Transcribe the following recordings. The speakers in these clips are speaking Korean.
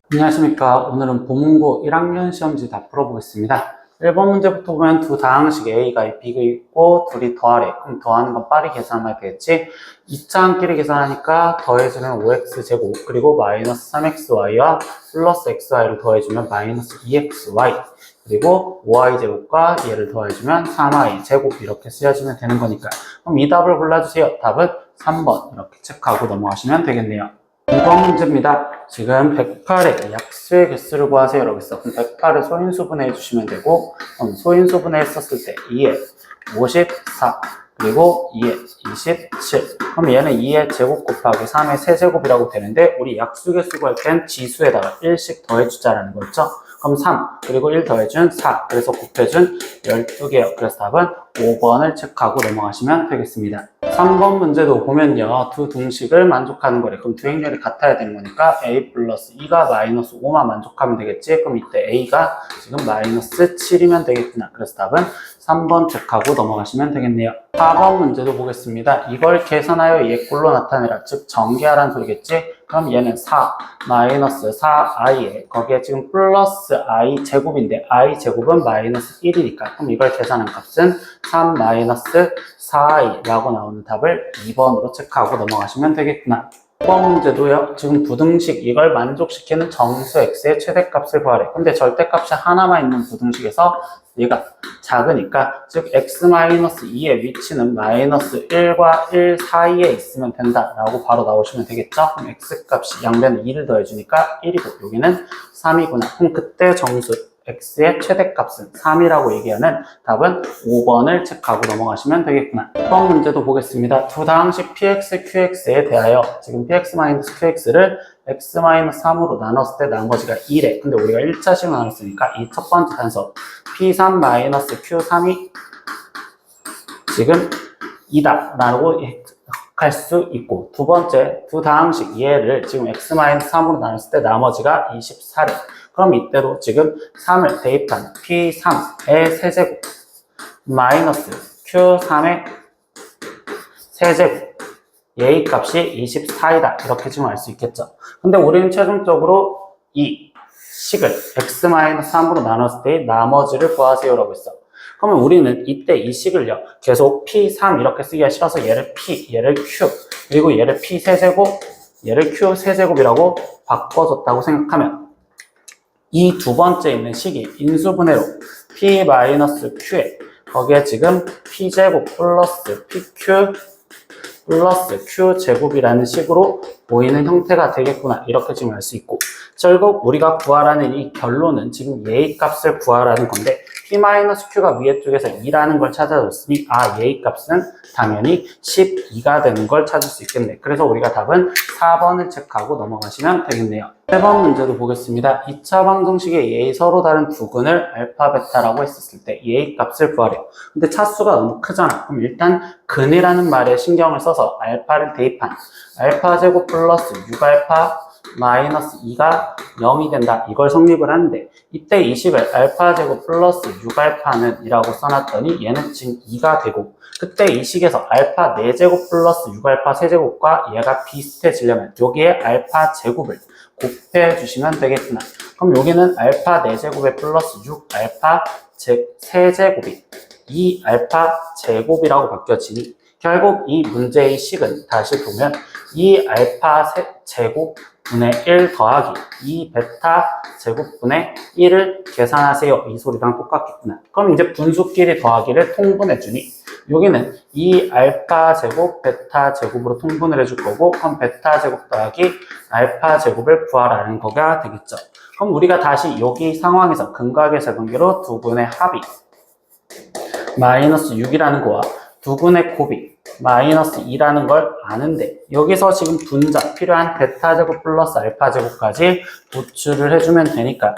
안녕하십니까. 오늘은 보문고 1학년 시험지 다 풀어보겠습니다. 1번 문제부터 보면 두 다항식 A가 B가 있고 둘이 더하래. 그럼 더하는 건 빠르게 계산하면 되겠지. 2차 함끼리 계산하니까 더해주면 5x제곱 그리고 마이너스 3xy와 플러스 xy를 더해주면 마이너스 2xy 그리고 5y제곱과 얘를 더해주면 3y제곱 이렇게 쓰여주면 되는 거니까. 그럼 이 답을 골라주세요. 답은 3번 이렇게 체크하고 넘어가시면 되겠네요. 2번 문제입니다. 지금 108의 약수의 개수를 구하세요 라고 했어. 그럼 108을 소인수분해 해주시면 되고, 그럼 소인수분해 했었을 때 2에 54 그리고 2에 27. 그럼 얘는 2의 제곱 곱하기 3의 세제곱이라고 되는데 우리 약수 개수 구할 땐 지수에다가 1씩 더해주자라는 거였죠. 그럼 3 그리고 1 더해준 4 그래서 곱해준 12개요. 그래서 답은 5번을 체크하고 넘어가시면 되겠습니다. 3번 문제도 보면요. 두 등식을 만족하는 거래. 그럼 두 행렬이 같아야 되는 거니까 a 플러스 2가 마이너스 5만 만족하면 되겠지. 그럼 이때 a가 지금 마이너스 7이면 되겠구나. 그래서 답은 3번 체크하고 넘어가시면 되겠네요. 4번 문제도 보겠습니다. 이걸 계산하여 얘 꼴로 나타내라. 즉 전개하라는 소리겠지. 그럼 얘는 4 마이너스 4i에 거기에 지금 플러스 i 제곱인데 i 제곱은 마이너스 1이니까 그럼 이걸 계산한 값은 3 마이너스 4i라고 나오는 답을 2번으로 체크하고 넘어가시면 되겠구나. 5번 문제도요. 지금 부등식 이걸 만족시키는 정수 x의 최대값을 구하래. 근데 절대값이 하나만 있는 부등식에서 얘가 작으니까 즉 x-2의 위치는 마이너스 1과 1 사이에 있으면 된다라고 바로 나오시면 되겠죠. 그럼 x값이 양변에 2를 더해주니까 1이고 여기는 3이구나. 그럼 그때 정수 x의 최대값은 3이라고 얘기하는 답은 5번을 체크하고 넘어가시면 되겠구나. 6번 문제도 보겠습니다. 두 다항식 px, qx에 대하여 지금 px-qx를 x-3으로 나눴을 때 나머지가 1에 근데 우리가 1차식으로 나눴으니까 이 첫 번째 단서 p3-q3이 지금 2다 라고 할 수 있고 두 번째 두 다항식 얘를 지금 x-3으로 나눴을 때 나머지가 24래. 그럼 이때로 지금 3을 대입한 P3의 세제곱 마이너스 Q3의 세제곱 얘의 값이 24이다. 이렇게 지금 알 수 있겠죠. 근데 우리는 최종적으로 이 식을 x-3으로 나눴을 때 나머지를 구하세요 라고 했어. 그러면 우리는 이때 이 식을요 계속 P3 이렇게 쓰기가 싫어서 얘를 P, 얘를 Q 그리고 얘를 P 세제곱 얘를 Q 세제곱이라고 바꿔줬다고 생각하면 이 두 번째 있는 식이 인수분해로 P-Q에 거기에 지금 P제곱 플러스 PQ 플러스 Q제곱이라는 식으로 보이는 형태가 되겠구나. 이렇게 지금 알 수 있고 결국 우리가 구하라는 이 결론은 지금 얘의 값을 구하라는 건데 P-Q가 위에 쪽에서 2라는 걸 찾아줬으니 얘의 값은 당연히 12가 되는 걸 찾을 수 있겠네. 그래서 우리가 답은 4번을 체크하고 넘어가시면 되겠네요. 3번 문제도 보겠습니다. 2차 방정식의 얘의 서로 다른 두 근을 알파, 베타라고 했었을 때 얘의 값을 구하래요. 근데 차수가 너무 크잖아. 그럼 일단 근이라는 말에 신경을 써서 알파를 대입한 알파 제곱 플러스 6알파 마이너스 2가 0이 된다. 이걸 성립을 하는데 이때 이 식을 알파 제곱 플러스 6알파는 이라고 써놨더니 얘는 지금 2가 되고 그때 이 식에서 알파 4제곱 플러스 6알파 세제곱과 얘가 비슷해지려면 여기에 알파 제곱을 곱해 주시면 되겠구나. 그럼 여기는 알파 4제곱에 플러스 6알파 세제곱이 2알파 제곱이라고 바뀌어지니 결국 이 문제의 식은 다시 보면 이 알파 제곱분의 1 더하기 이 베타 제곱분의 1을 계산하세요. 이 소리랑 똑같겠구나. 그럼 이제 분수끼리 더하기를 통분해주니 여기는 이 알파 제곱 베타 제곱으로 통분을 해줄 거고 그럼 베타 제곱 더하기 알파 제곱을 구하라는 거가 되겠죠. 그럼 우리가 다시 여기 상황에서 근각의 관계로 두 근의 합이 마이너스 6이라는 거와 두 근의 곱이 마이너스 2라는 걸 아는데 여기서 지금 분자 필요한 베타 제곱 플러스 알파 제곱까지 도출을 해주면 되니까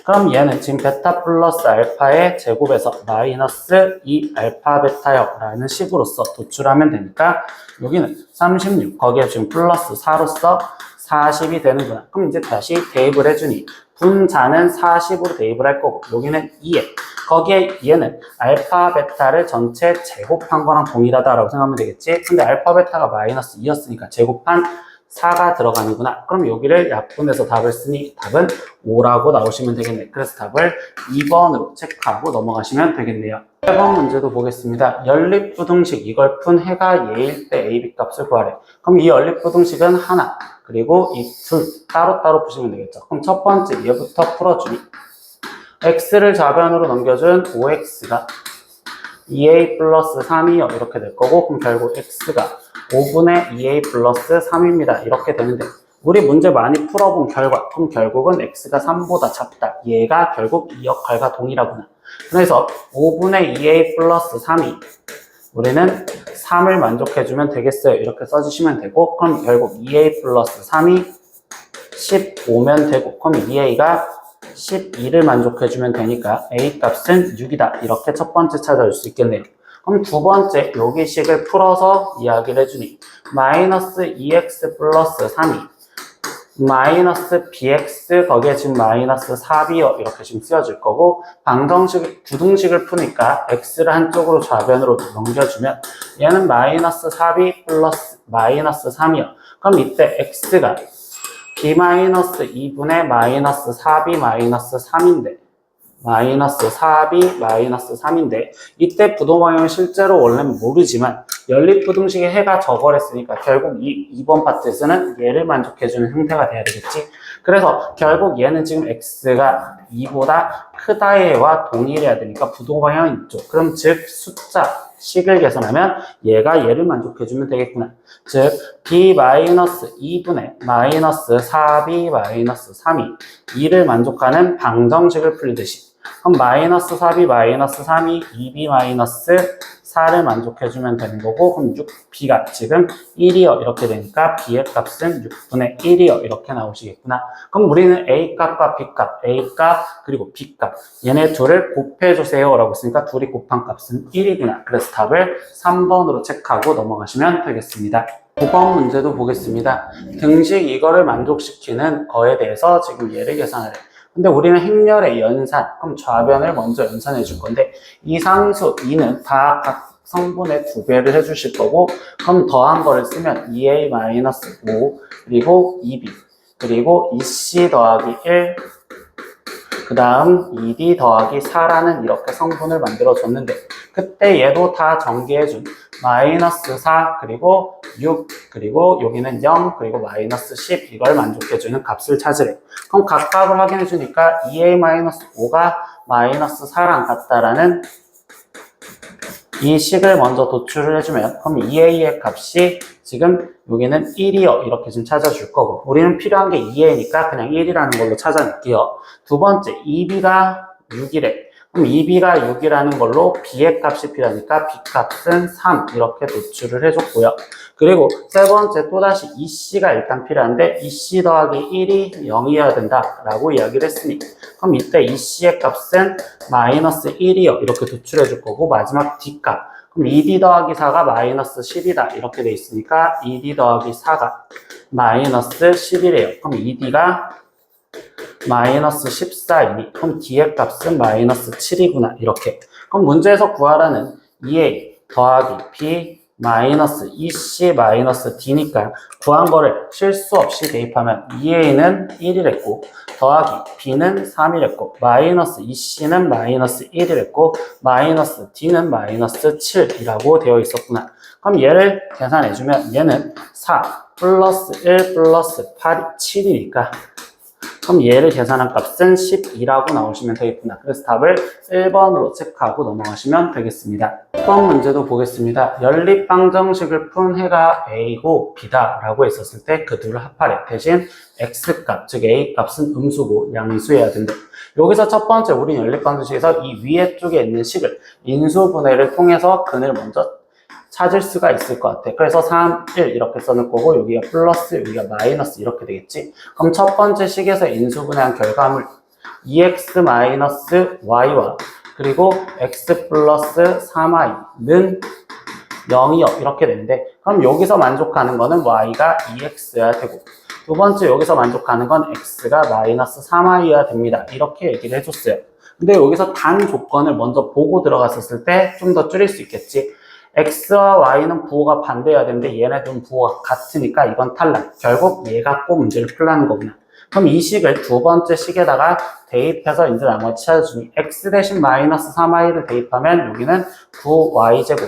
그럼 얘는 지금 베타 플러스 알파의 제곱에서 마이너스 2 알파 베타요 라는 식으로서 도출하면 되니까 여기는 36 거기에 지금 플러스 4로서 40이 되는구나. 그럼 이제 다시 대입을 해주니 분자는 40으로 대입을 할 거고 여기는 2에 거기에 얘는 알파 베타를 전체 제곱한 거랑 동일하다라고 생각하면 되겠지. 근데 알파 베타가 마이너스 2였으니까 제곱한 4가 들어가는구나. 그럼 여기를 약분해서 답을 쓰니 답은 5라고 나오시면 되겠네. 그래서 답을 2번으로 체크하고 넘어가시면 되겠네요. 8번 문제도 보겠습니다. 연립부등식 이걸 푼 해가 예일 때 a, b 값을 구하래. 그럼 이 연립부등식은 하나, 그리고 이 둘 따로따로 푸시면 되겠죠. 그럼 첫 번째 얘부터 풀어주니 x를 좌변으로 넘겨준 5x가 2a 플러스 3이요 이렇게 될 거고, 그럼 결국 x가 5분의 2a 플러스 3입니다. 이렇게 되는데 우리 문제 많이 풀어본 결과, 그럼 결국은 x가 3보다 작다. 얘가 결국 이 역할과 동일하구나. 그래서 5분의 2a 플러스 3이 우리는 3을 만족해주면 되겠어요. 이렇게 써주시면 되고, 그럼 결국 2a 플러스 3이 15면 되고, 그럼 2a가 12를 만족해주면 되니까 a 값은 6이다. 이렇게 첫 번째 찾아줄 수 있겠네요. 그럼 두 번째 여기 식을 풀어서 이야기를 해주니 마이너스 2x 플러스 3이 마이너스 bx 거기에 지금 마이너스 4b요 이렇게 지금 쓰여질 거고, 방정식 부등식을 푸니까 x를 한쪽으로 좌변으로 넘겨주면 얘는 마이너스 4b 플러스 마이너스 3이요. 그럼 이때 x가 b 마이너스 2분의 마이너스 4b 마이너스 3인데 마이너스 4b 마이너스 3인데 이때 부동방향은 실제로 원래는 모르지만 연립부등식의 해가 저거랬으니까 결국 이 2번 파트에서는 얘를 만족해주는 형태가 돼야 되겠지. 그래서 결국 얘는 지금 x가 2보다 크다의 해와 동일해야 되니까 부동방향은 이쪽. 그럼 즉 숫자 식을 계산하면 얘가 얘를 만족해주면 되겠구나. 즉 b 마이너스 2분의 마이너스 4b 마이너스 3이 2를 만족하는 방정식을 풀듯이, 그럼 마이너스 4b 마이너스 3이 2b 마이너스 4를 만족해주면 되는 거고, 그럼 6b가 지금 1이요 이렇게 되니까 b의 값은 6분의 1이요 이렇게 나오시겠구나. 그럼 우리는 a 값과 b 값, a 값 그리고 b 값 얘네 둘을 곱해주세요 라고 했으니까 둘이 곱한 값은 1이구나. 그래서 답을 3번으로 체크하고 넘어가시면 되겠습니다. 9번 문제도 보겠습니다. 등식 이거를 만족시키는 거에 대해서 지금 얘를 계산하래. 근데 우리는 행렬의 연산, 그럼 좌변을 먼저 연산해 줄 건데 이 상수 2는 다 각 성분의 2배를 해주실 거고, 그럼 더한 거를 쓰면 2a-5 그리고 2b 그리고 2c 더하기 1 그 다음 2d 더하기 4라는 이렇게 성분을 만들어 줬는데 그때 얘도 다 전개해준 마이너스 4 그리고 6 그리고 여기는 0 그리고 마이너스 10 이걸 만족해주는 값을 찾으래. 그럼 각각을 확인해 주니까 2a-5가 마이너스 4랑 같다라는 이 식을 먼저 도출을 해주면, 그럼 2a의 값이 지금 여기는 1이요 이렇게 좀 찾아줄 거고, 우리는 필요한 게 2a니까 그냥 1이라는 걸로 찾아낼게요. 두 번째 2b가 6이래. 그럼 2b가 6이라는 걸로 b의 값이 필요하니까 b 값은 3 이렇게 도출을 해줬고요. 그리고 세 번째 또다시 2c가 일단 필요한데 2c 더하기 1이 0이어야 된다라고 이야기를 했으니 그럼 이때 2c의 값은 마이너스 1이요 이렇게 도출해 줄 거고, 마지막 d 값 그럼 2d 더하기 4가 마이너스 10이다 이렇게 돼 있으니까 2d 더하기 4가 마이너스 10이래요. 그럼 2d가 마이너스 14이니 그럼 d의 값은 마이너스 7이구나 이렇게. 그럼 문제에서 구하라는 2a 더하기 b 마이너스 2c 마이너스 d니까 구한 거를 실수 없이 대입하면 2a는 1이랬고 더하기 b는 3이랬고 마이너스 2c는 마이너스 1이랬고 마이너스 d는 마이너스 7이라고 되어 있었구나. 그럼 얘를 계산해주면 얘는 4 플러스 1 플러스 8이 7이니까 그럼 얘를 계산한 값은 12라고 나오시면 되겠구나. 그래서 답을 1번으로 체크하고 넘어가시면 되겠습니다. 6번 문제도 보겠습니다. 연립방정식을 푼 해가 a고 b다 라고 했었을 때 그 둘을 합하래. 대신 x값, 즉 a값은 음수고 양수여야 된다. 여기서 첫 번째 우리 연립방정식에서 이 위에 쪽에 있는 식을 인수분해를 통해서 근을 먼저 찾을 수가 있을 것 같아. 그래서 3, 1 이렇게 써놓을 거고 여기가 플러스 여기가 마이너스 이렇게 되겠지. 그럼 첫 번째 식에서 인수분해한 결과물 2x-y와 그리고 x 플러스 3y는 0이요 이렇게 되는데, 그럼 여기서 만족하는 거는 y가 2x여야 되고 두 번째 여기서 만족하는 건 x가 마이너스 3y여야 됩니다. 이렇게 얘기를 해줬어요. 근데 여기서 단 조건을 먼저 보고 들어갔었을 때 좀 더 줄일 수 있겠지. x와 y는 부호가 반대여야 되는데 얘네들은 부호가 같으니까 이건 탈락. 결국 얘 갖고 문제를 풀라는 거구나. 그럼 이 식을 두 번째 식에다가 대입해서 이제 나머지 찾아주니 x 대신 마이너스 3y를 대입하면 여기는 9y제곱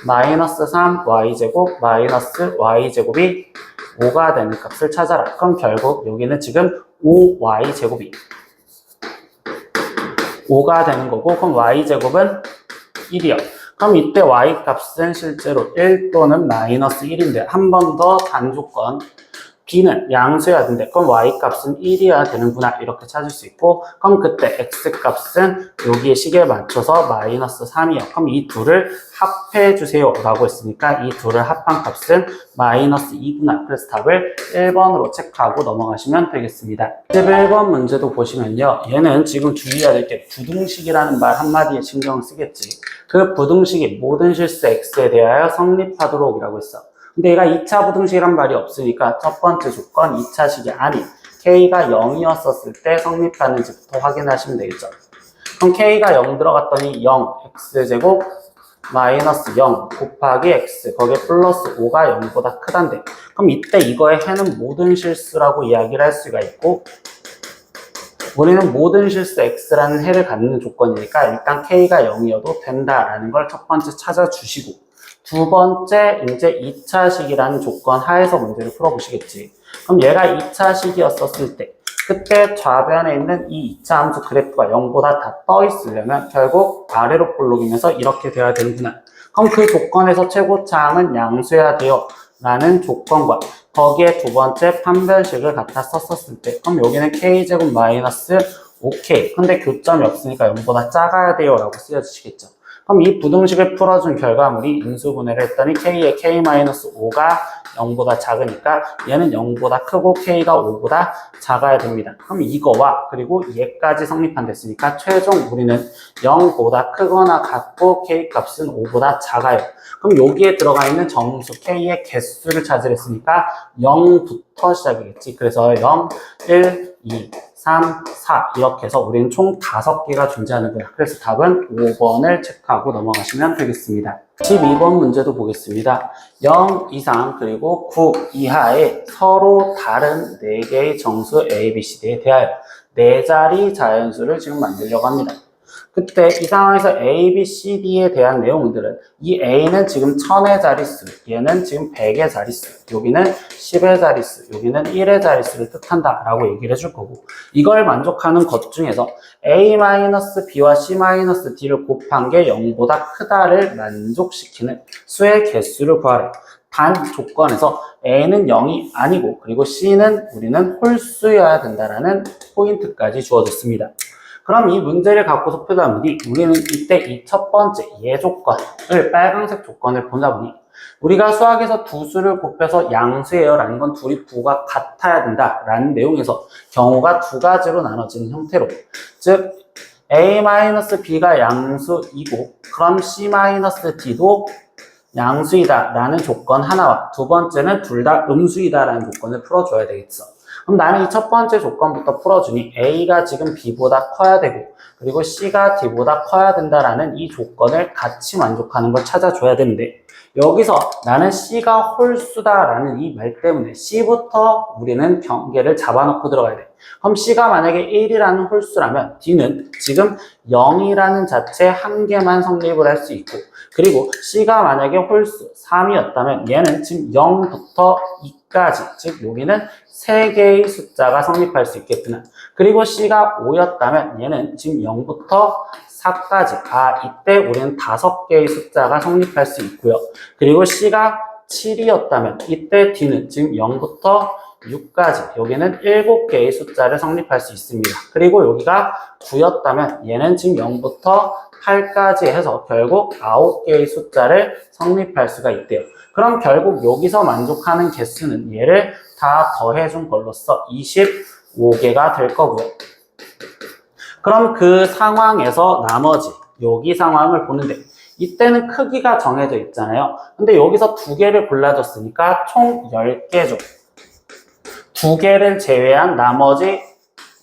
마이너스 3y제곱 마이너스 y제곱이 5가 되는 값을 찾아라. 그럼 결국 여기는 지금 5y제곱이 5가 되는 거고, 그럼 y제곱은 1이요. 그럼 이때 y값은 실제로 1 또는 마이너스 1인데 한 번 더 단조건 b는 양수여야 된대. 그럼 y값은 1이어야 되는구나. 이렇게 찾을 수 있고, 그럼 그때 x값은 여기에 식에 맞춰서 마이너스 3이요. 그럼 이 둘을 합해 주세요 라고 했으니까 이 둘을 합한 값은 마이너스 2구나. 그래서 답을 1번으로 체크하고 넘어가시면 되겠습니다. 11번 문제도 보시면요. 얘는 지금 주의해야 될 게 부등식이라는 말 한마디에 신경을 쓰겠지. 그 부등식이 모든 실수 x에 대하여 성립하도록 이라고 했어. 근데 얘가 2차 부등식이란 말이 없으니까 첫 번째 조건 2차 식이 아닌 k가 0이었었을 때 성립하는지부터 확인하시면 되겠죠. 그럼 k가 0 들어갔더니 0, x제곱 마이너스 0 곱하기 x 거기에 플러스 5가 0보다 크단데, 그럼 이때 이거의 해는 모든 실수라고 이야기를 할 수가 있고, 우리는 모든 실수 x라는 해를 갖는 조건이니까 일단 k가 0이어도 된다라는 걸 첫 번째 찾아주시고, 두 번째 이제 2차식이라는 조건 하에서 문제를 풀어보시겠지. 그럼 얘가 2차식이었었을 때 그때 좌변에 있는 이 2차 함수 그래프가 0보다 다 떠 있으려면 결국 아래로 볼록이면서 이렇게 돼야 되는구나. 그럼 그 조건에서 최고차항은 양수해야 돼요 라는 조건과 거기에 두 번째 판별식을 갖다 썼었을 때, 그럼 여기는 k제곱 마이너스 5k, 근데 교점이 없으니까 0보다 작아야 돼요 라고 쓰여주시겠죠. 그럼 이 부등식을 풀어준 결과물이 인수분해를 했더니 k의 k-5가 0보다 작으니까 얘는 0보다 크고 k가 5보다 작아야 됩니다. 그럼 이거와 그리고 얘까지 성립한댔으니까 최종 우리는 0보다 크거나 같고 k 값은 5보다 작아요. 그럼 여기에 들어가 있는 정수 k의 개수를 찾으랬으니까 0부터 시작이겠지. 그래서 0, 1, 2, 3, 4 이렇게 해서 우리는 총 5개가 존재하는 거예요. 그래서 답은 5번을 체크하고 넘어가시면 되겠습니다. 12번 문제도 보겠습니다. 0 이상 그리고 9 이하의 서로 다른 4개의 정수 A, B, C, D에 대하여 4자리 자연수를 지금 만들려고 합니다. 그때 이 상황에서 A, B, C, D에 대한 내용들은 이 A는 지금 1000의 자릿수, 얘는 지금 100의 자릿수, 여기는 10의 자릿수, 여기는 1의 자릿수를 뜻한다 라고 얘기를 해줄 거고, 이걸 만족하는 것 중에서 A-B와 C-D를 곱한 게 0보다 크다를 만족시키는 수의 개수를 구하래. 단 조건에서 A는 0이 아니고 그리고 C는 우리는 홀수여야 된다라는 포인트까지 주어졌습니다. 그럼 이 문제를 갖고서 풀다 보니 우리는 이때 이 첫 번째 예조건을 빨간색 조건을 보다 보니 우리가 수학에서 두 수를 곱해서 양수예요 라는 건 둘이 부호가 같아야 된다 라는 내용에서 경우가 두 가지로 나눠지는 형태로, 즉 A-B가 양수이고 그럼 C-D도 양수이다 라는 조건 하나와 두 번째는 둘 다 음수이다 라는 조건을 풀어줘야 되겠어. 그럼 나는 이 첫 번째 조건부터 풀어주니 A가 지금 B보다 커야 되고 그리고 C가 D보다 커야 된다라는 이 조건을 같이 만족하는 걸 찾아줘야 되는데, 여기서 나는 C가 홀수다라는 이 말 때문에 C부터 우리는 경계를 잡아놓고 들어가야 돼. 그럼 C가 만약에 1이라는 홀수라면 D는 지금 0이라는 자체 한 개만 성립을 할 수 있고, 그리고 C가 만약에 홀수 3이었다면 얘는 지금 0부터 2까지, 즉 여기는 3개의 숫자가 성립할 수 있겠구나. 그리고 C가 5였다면 얘는 지금 0부터 4까지, 이때 우리는 5개의 숫자가 성립할 수 있고요. 그리고 C가 7이었다면 이때 D는 지금 0부터 6까지, 여기는 7개의 숫자를 성립할 수 있습니다. 그리고 여기가 9였다면 얘는 지금 0부터 8까지 해서 결국 9개의 숫자를 성립할 수가 있대요. 그럼 결국 여기서 만족하는 개수는 얘를 다 더해준 걸로써 25개가 될 거고요. 그럼 그 상황에서 나머지 여기 상황을 보는데 이때는 크기가 정해져 있잖아요. 근데 여기서 2개를 골라줬으니까 총 10개죠. 2개를 제외한 나머지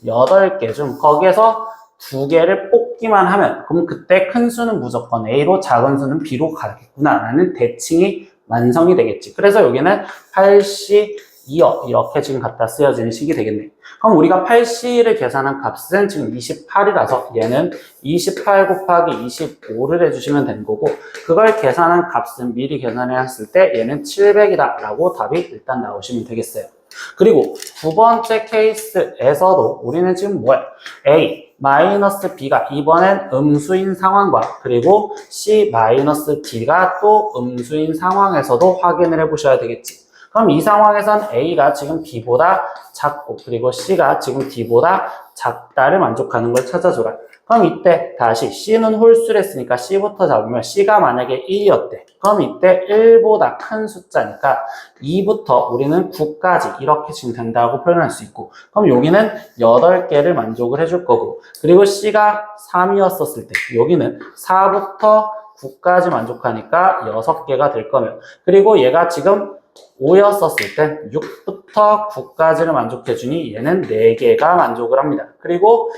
8개 중 거기에서 두 개를 뽑기만 하면 그럼 그때 큰 수는 무조건 A로 작은 수는 B로 가겠구나 라는 대칭이 완성이 되겠지. 그래서 여기는 8C2여 이렇게 지금 갖다 쓰여지는 식이 되겠네. 그럼 우리가 8C를 계산한 값은 지금 28이라서 얘는 28 곱하기 25를 해주시면 되는 거고 그걸 계산한 값은 미리 계산해놨을 때 얘는 700이다 라고 답이 일단 나오시면 되겠어요. 그리고 두 번째 케이스에서도 우리는 지금 뭐야? A 마이너스 B가 이번엔 음수인 상황과 그리고 C 마이너스 D가 또 음수인 상황에서도 확인을 해보셔야 되겠지. 그럼 이 상황에선 A가 지금 B보다 작고 그리고 C가 지금 D보다 작다를 만족하는 걸 찾아줘라. 그럼 이때 다시 C는 홀수를 했으니까 C부터 잡으면 C가 만약에 1이었대. 그럼 이때 1보다 큰 숫자니까 2부터 우리는 9까지 이렇게 지금 된다고 표현할 수 있고 그럼 여기는 8개를 만족을 해줄 거고 그리고 C가 3이었었을 때 여기는 4부터 9까지 만족하니까 6개가 될 거면 그리고 얘가 지금 5였었을 때 6부터 9까지를 만족해주니 얘는 4개가 만족을 합니다. 그리고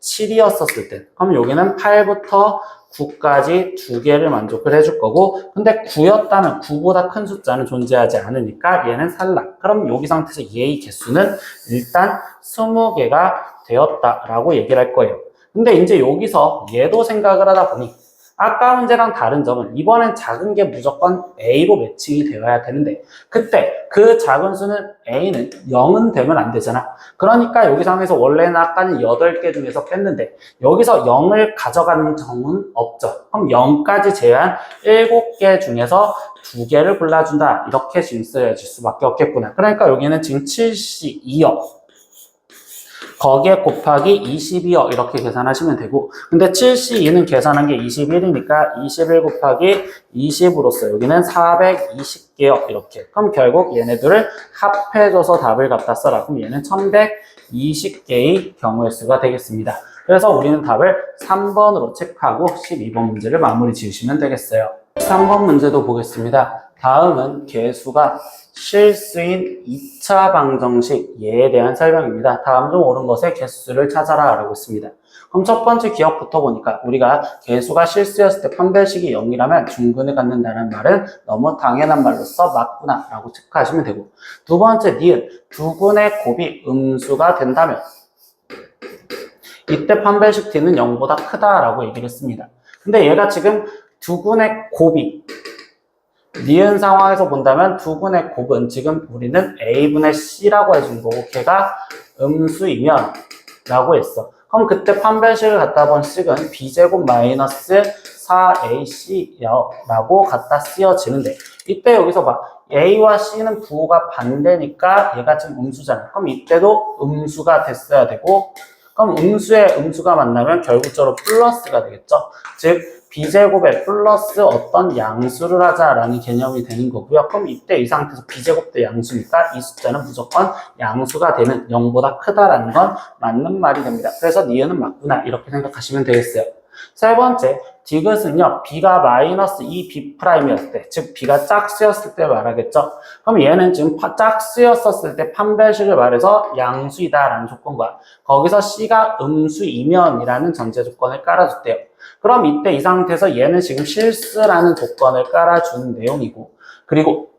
7이었었을 때 그럼 여기는 8부터 9까지 2개를 만족을 해줄 거고 근데 9였다면 9보다 큰 숫자는 존재하지 않으니까 얘는 살라. 그럼 여기 상태에서 얘의 개수는 일단 20개가 되었다라고 얘기를 할 거예요. 근데 이제 여기서 얘도 생각을 하다 보니 아까 문제랑 다른 점은 이번엔 작은 게 무조건 A로 매칭이 되어야 되는데 그때 그 작은 수는 A는 0은 되면 안 되잖아. 그러니까 여기 상황에서 원래는 아까는 8개 중에서 뺐는데 여기서 0을 가져가는 경우는 없죠. 그럼 0까지 제외한 7개 중에서 2개를 골라준다. 이렇게 지금 쓰여질 수밖에 없겠구나. 그러니까 여기는 지금 72여 거기에 곱하기 22여 이렇게 계산하시면 되고 근데 7C2는 계산한 게 21이니까 21 곱하기 20으로써 여기는 420개요 이렇게. 그럼 결국 얘네들을 합해줘서 답을 갖다 써라. 그럼 얘는 1120개의 경우의 수가 되겠습니다. 그래서 우리는 답을 3번으로 체크하고 12번 문제를 마무리 지으시면 되겠어요. 3번 문제도 보겠습니다. 다음은 개수가 실수인 2차 방정식 예에 대한 설명입니다. 다음 중 옳은 것의 개수를 찾아라 라고 했습니다. 그럼 첫 번째 기억부터 보니까 우리가 개수가 실수였을 때 판별식이 0이라면 중근을 갖는다는 말은 너무 당연한 말로서 맞구나 라고 체크하시면 되고 두 번째 니은 두근의 곱이 음수가 된다면 이때 판별식 D는 0보다 크다라고 얘기를 했습니다. 근데 얘가 지금 두근의 곱이 니은 상황에서 본다면 두근의 곱은 지금 우리는 A분의 C라고 해준 거고 걔가 음수이면 라고 했어. 그럼 그때 판별식을 갖다 본 식은 B제곱 마이너스 4AC 라고 갖다 쓰여지는데 이때 여기서 봐. A와 C는 부호가 반대니까 얘가 지금 음수잖아. 그럼 이때도 음수가 됐어야 되고 그럼 음수에 음수가 만나면 결국적으로 플러스가 되겠죠. 즉 B제곱에 플러스 어떤 양수를 하자라는 개념이 되는 거고요. 그럼 이때 이 상태에서 B제곱도 양수니까 이 숫자는 무조건 양수가 되는 0보다 크다라는 건 맞는 말이 됩니다. 그래서 니은은 맞구나 이렇게 생각하시면 되겠어요. 세 번째, 디귿은요, B가 마이너스 2B'이었을 때, 즉 B가 짝수였을 때 말하겠죠. 그럼 얘는 지금 짝수였었을 때 판별식을 말해서 양수이다라는 조건과 거기서 C가 음수이면이라는 전제 조건을 깔아줬대요. 그럼 이때 이 상태에서 얘는 지금 실수라는 조건을 깔아주는 내용이고 그리고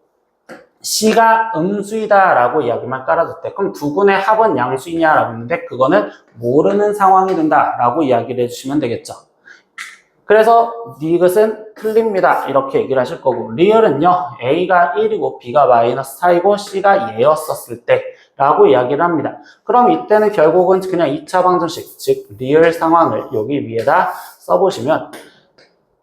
C가 음수이다라고 이야기만 깔아줬대. 그럼 두근의 합은 양수이냐라고 했는데 그거는 모르는 상황이 된다라고 이야기를 해주시면 되겠죠. 그래서 니귿은 틀립니다. 이렇게 얘기를 하실 거고 리얼은요. A가 1이고 B가 마이너스 4이고 C가 예였었을 때 라고 이야기를 합니다. 그럼 이때는 결국은 그냥 2차 방정식 즉 리얼 상황을 여기 위에다 써보시면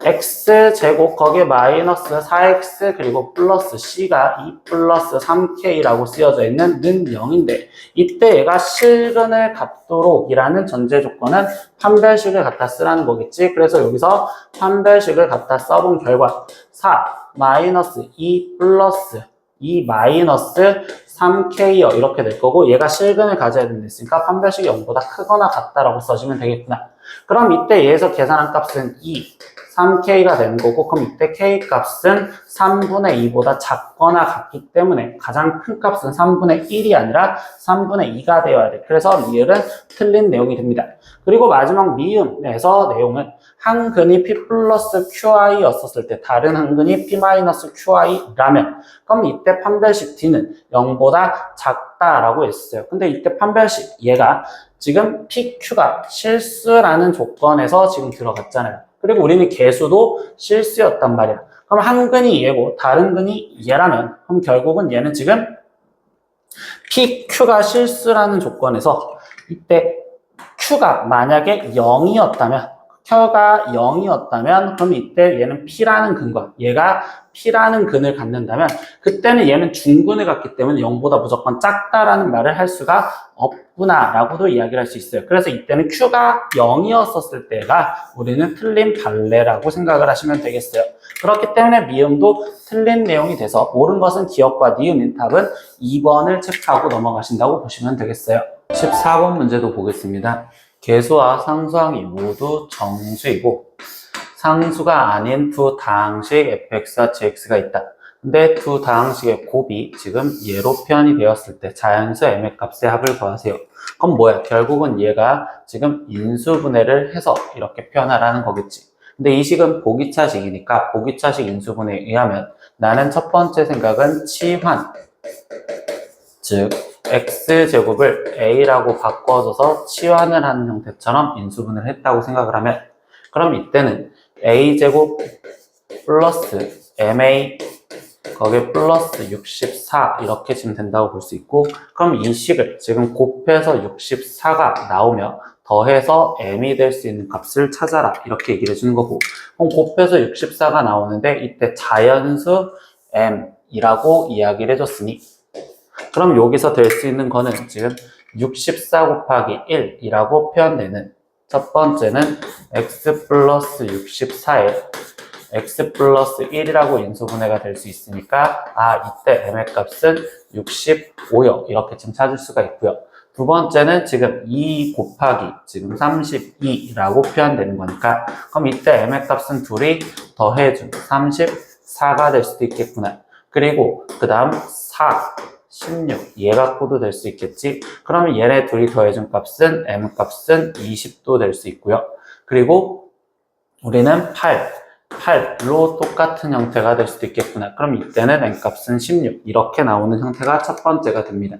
x제곱 거기에 마이너스 4x 그리고 플러스 c가 2 플러스 3k라고 쓰여져 있는 는 0인데 이때 얘가 실근을 갖도록 이라는 전제 조건은 판별식을 갖다 쓰라는 거겠지. 그래서 여기서 판별식을 갖다 써본 결과 4 마이너스 2 플러스 2 마이너스 3k여 이렇게 될 거고 얘가 실근을 가져야 된댔으니까 판별식이 0보다 크거나 같다라고 써주면 되겠구나. 그럼 이때 얘에서 계산한 값은 2 3K가 되는 거고, 그럼 이때 K 값은 3분의 2보다 작거나 같기 때문에 가장 큰 값은 3분의 1이 아니라 3분의 2가 되어야 돼. 그래서 리을은 틀린 내용이 됩니다. 그리고 마지막 미음에서 내용은 한근이 P 플러스 QI였었을 때 다른 한근이 P 마이너스 QI라면 그럼 이때 판별식 D는 0보다 작다라고 했어요. 근데 이때 판별식 얘가 지금 PQ가 실수라는 조건에서 지금 들어갔잖아요. 그리고 우리는 개수도 실수였단 말이야. 그럼 한 근이 얘고 다른 근이 얘라면 그럼 결국은 얘는 지금 PQ가 실수라는 조건에서 이때 Q가 만약에 0이었다면 그럼 이때 얘는 P라는 근과 얘가 P라는 근을 갖는다면 그때는 얘는 중근을 갖기 때문에 0보다 무조건 작다라는 말을 할 수가 없구나 라고도 이야기를 할 수 있어요. 그래서 이때는 Q가 0이었었을 때가 우리는 틀린 발레라고 생각을 하시면 되겠어요. 그렇기 때문에 미음도 틀린 내용이 돼서 옳은 것은 기억과 니은인 답은 2번을 체크하고 넘어가신다고 보시면 되겠어요. 14번 문제도 보겠습니다. 개수와 상수항이 모두 정수이고 상수가 아닌 두 다항식 fx와 gx가 있다. 근데 두 다항식의 곱이 지금 예로 표현이 되었을 때 자연수 m의 값의 합을 구하세요. 그럼 뭐야? 결국은 얘가 지금 인수분해를 해서 이렇게 표현하라는 거겠지. 근데 이 식은 보기차식이니까 보기차식 인수분해에 의하면 나는 첫 번째 생각은 치환, 즉 x제곱을 a라고 바꿔줘서 치환을 하는 형태처럼 인수분해를 했다고 생각을 하면 그럼 이때는 a제곱 플러스 ma 거기에 플러스 64 이렇게 지금 된다고 볼 수 있고 그럼 이 식을 지금 곱해서 64가 나오며 더해서 m이 될 수 있는 값을 찾아라 이렇게 얘기를 해주는 거고 그럼 곱해서 64가 나오는데 이때 자연수 m이라고 이야기를 해줬으니 그럼 여기서 될 수 있는 거는 지금 64 곱하기 1이라고 표현되는 첫 번째는 x 플러스 64에 x 플러스 1이라고 인수분해가 될 수 있으니까 이때 m의 값은 65요 이렇게 지금 찾을 수가 있고요. 두 번째는 지금 2 곱하기 지금 32라고 표현되는 거니까 그럼 이때 m의 값은 둘이 더해준 34가 될 수도 있겠구나. 그리고 그 다음 4 16, 얘 갖고도 될 수 있겠지. 그러면 얘네 둘이 더해준 값은 m 값은 20도 될 수 있고요. 그리고 우리는 8로 똑같은 형태가 될 수도 있겠구나. 그럼 이때는 m 값은 16 이렇게 나오는 형태가 첫 번째가 됩니다.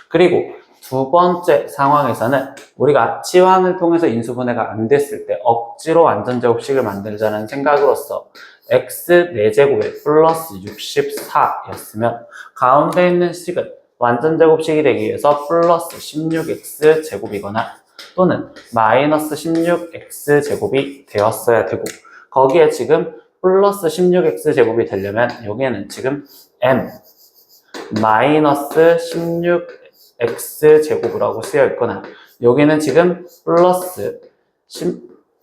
그리고 두 번째 상황에서는 우리가 치환을 통해서 인수분해가 안 됐을 때 억지로 완전제곱식을 만들자는 생각으로서 x 4제곱에 플러스 64였으면 가운데 있는 식은 완전제곱식이 되기 위해서 플러스 16x 제곱이거나 또는 마이너스 16x 제곱이 되었어야 되고 거기에 지금 플러스 16x 제곱이 되려면 여기에는 지금 m 마이너스 16x 제곱이라고 쓰여 있거나 여기는 지금 플러스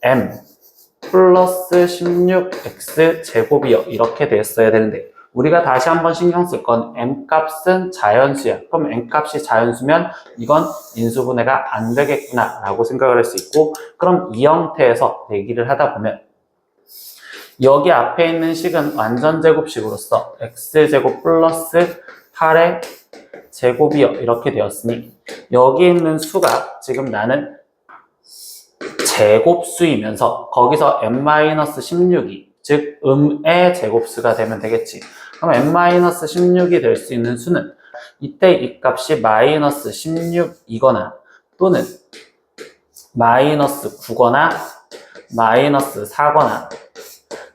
m 플러스 16x 제곱이요 이렇게 됐어야 되는데 우리가 다시 한번 신경 쓸 건 m 값은 자연수야. 그럼 m 값이 자연수면 이건 인수분해가 안 되겠구나 라고 생각을 할 수 있고 그럼 이 형태에서 얘기를 하다 보면 여기 앞에 있는 식은 완전제곱식으로서 x제곱 플러스 8의 제곱이요 이렇게 되었으니 여기 있는 수가 지금 나는 제곱수이면서 거기서 m-16이 즉 의 제곱수가 되면 되겠지. 그럼 m-16이 될 수 있는 수는 이때 이 값이 마이너스 16이거나 또는 마이너스 9거나 마이너스 4거나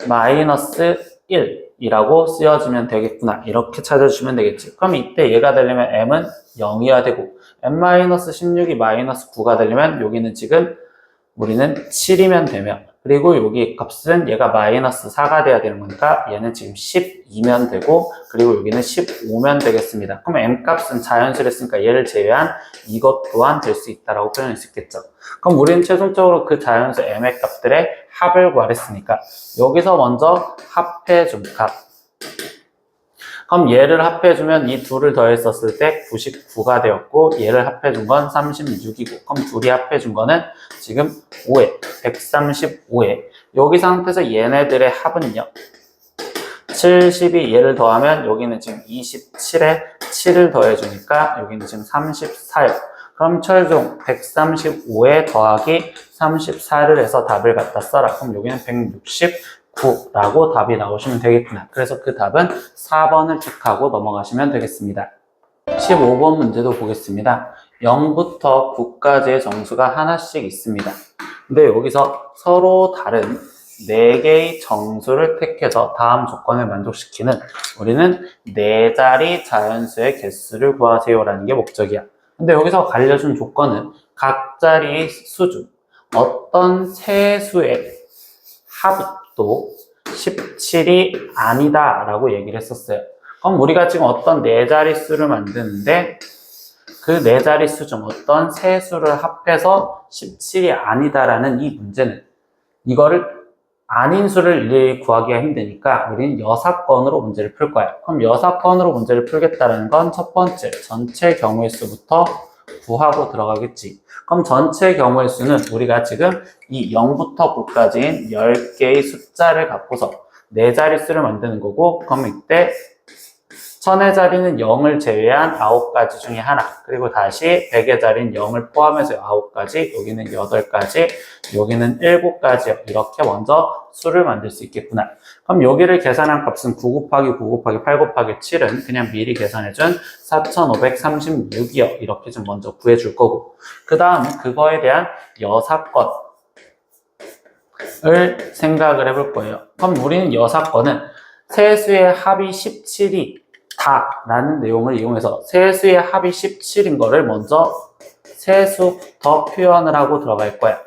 마이너스 1이라고 쓰여지면 되겠구나. 이렇게 찾아주시면 되겠지. 그럼 이때 얘가 되려면 m은 0이어야 되고 m-16이 마이너스 9가 되려면 여기는 지금 우리는 7이면 되며 그리고 여기 값은 얘가 마이너스 4가 돼야 되는 거니까 얘는 지금 12면 되고 그리고 여기는 15면 되겠습니다. 그럼 m 값은 자연수를 했으니까 얘를 제외한 이것 또한 될 수 있다라고 표현할 수 있겠죠. 그럼 우리는 최종적으로 그 자연수 m의 값들의 합을 구하랬으니까 여기서 먼저 합해준 값 그럼 얘를 합해주면 이 둘을 더했었을 때 99가 되었고 얘를 합해준 건 36이고 그럼 둘이 합해준 거는 지금 5에 135에 여기 상태에서 얘네들의 합은요 70이 얘를 더하면 여기는 지금 27에 7을 더해주니까 여기는 지금 34요. 그럼 최종 135에 더하기 34를 해서 답을 갖다 써라. 그럼 여기는 169라고 답이 나오시면 되겠구나. 그래서 그 답은 4번을 틱하고 넘어가시면 되겠습니다. 15번 문제도 보겠습니다. 0부터 9까지의 정수가 하나씩 있습니다. 근데 여기서 서로 다른 4개의 정수를 택해서 다음 조건을 만족시키는 우리는 4자리 자연수의 개수를 구하세요라는 게 목적이야. 근데 여기서 알려준 조건은 각 자리의 수 중 어떤 세 수의 합도 17이 아니다 라고 얘기를 했었어요. 그럼 우리가 지금 어떤 4자리 수를 만드는데 그 4자리 수 중 어떤 세 수를 합해서 17이 아니다라는 이 문제는 이거를 아닌 수를 일일이 구하기가 힘드니까 우리는 여사건으로 문제를 풀 거야. 그럼 여사건으로 문제를 풀겠다는 건 첫 번째 전체 경우의 수부터 구하고 들어가겠지. 그럼 전체 경우의 수는 우리가 지금 이 0부터 9까지인 10개의 숫자를 갖고서 4자리 수를 만드는 거고 그럼 이때 천의 자리는 0을 제외한 9가지 중에 하나 그리고 다시 100의 자리는 0을 포함해서 9가지 여기는 8가지 여기는 7가지 이렇게 먼저 수를 만들 수 있겠구나. 그럼 여기를 계산한 값은 9 곱하기 9 곱하기 8 곱하기 7은 그냥 미리 계산해준 4536이요. 이렇게 좀 먼저 구해줄 거고 그 다음은 그거에 대한 여사건을 생각을 해볼 거예요. 그럼 우리는 여사건은 세수의 합이 17이 라는 내용을 이용해서 세수의 합이 17인 거를 먼저 세수부터 표현을 하고 들어갈 거야.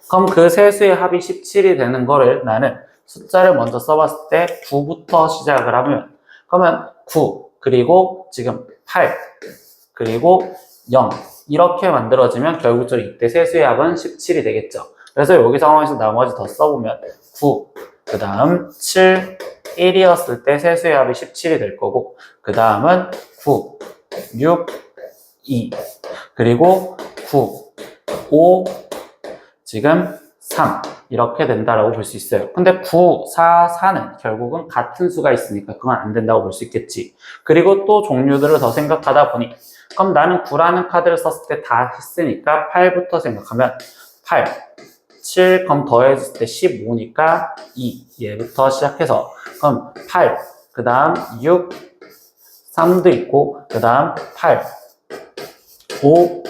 그럼 그 세수의 합이 17이 되는 거를 나는 숫자를 먼저 써봤을 때 9부터 시작을 하면 그러면 9 그리고 지금 8 그리고 0 이렇게 만들어지면 결국적으로 이때 세수의 합은 17이 되겠죠. 그래서 여기 상황에서 나머지 더 써보면 9 그 다음 7 1이었을 때 세수의 합이 17이 될 거고 그 다음은 9, 6, 2 그리고 9, 5 지금 3 이렇게 된다라고 볼 수 있어요. 근데 9, 4, 4는 결국은 같은 수가 있으니까 그건 안 된다고 볼 수 있겠지. 그리고 또 종류들을 더 생각하다 보니 그럼 나는 9라는 카드를 썼을 때 다 했으니까 8부터 생각하면 8 7, 그럼 더해질 때 15니까 2 얘부터 시작해서 그럼 8, 그 다음 6, 3도 있고 그 다음 8, 5,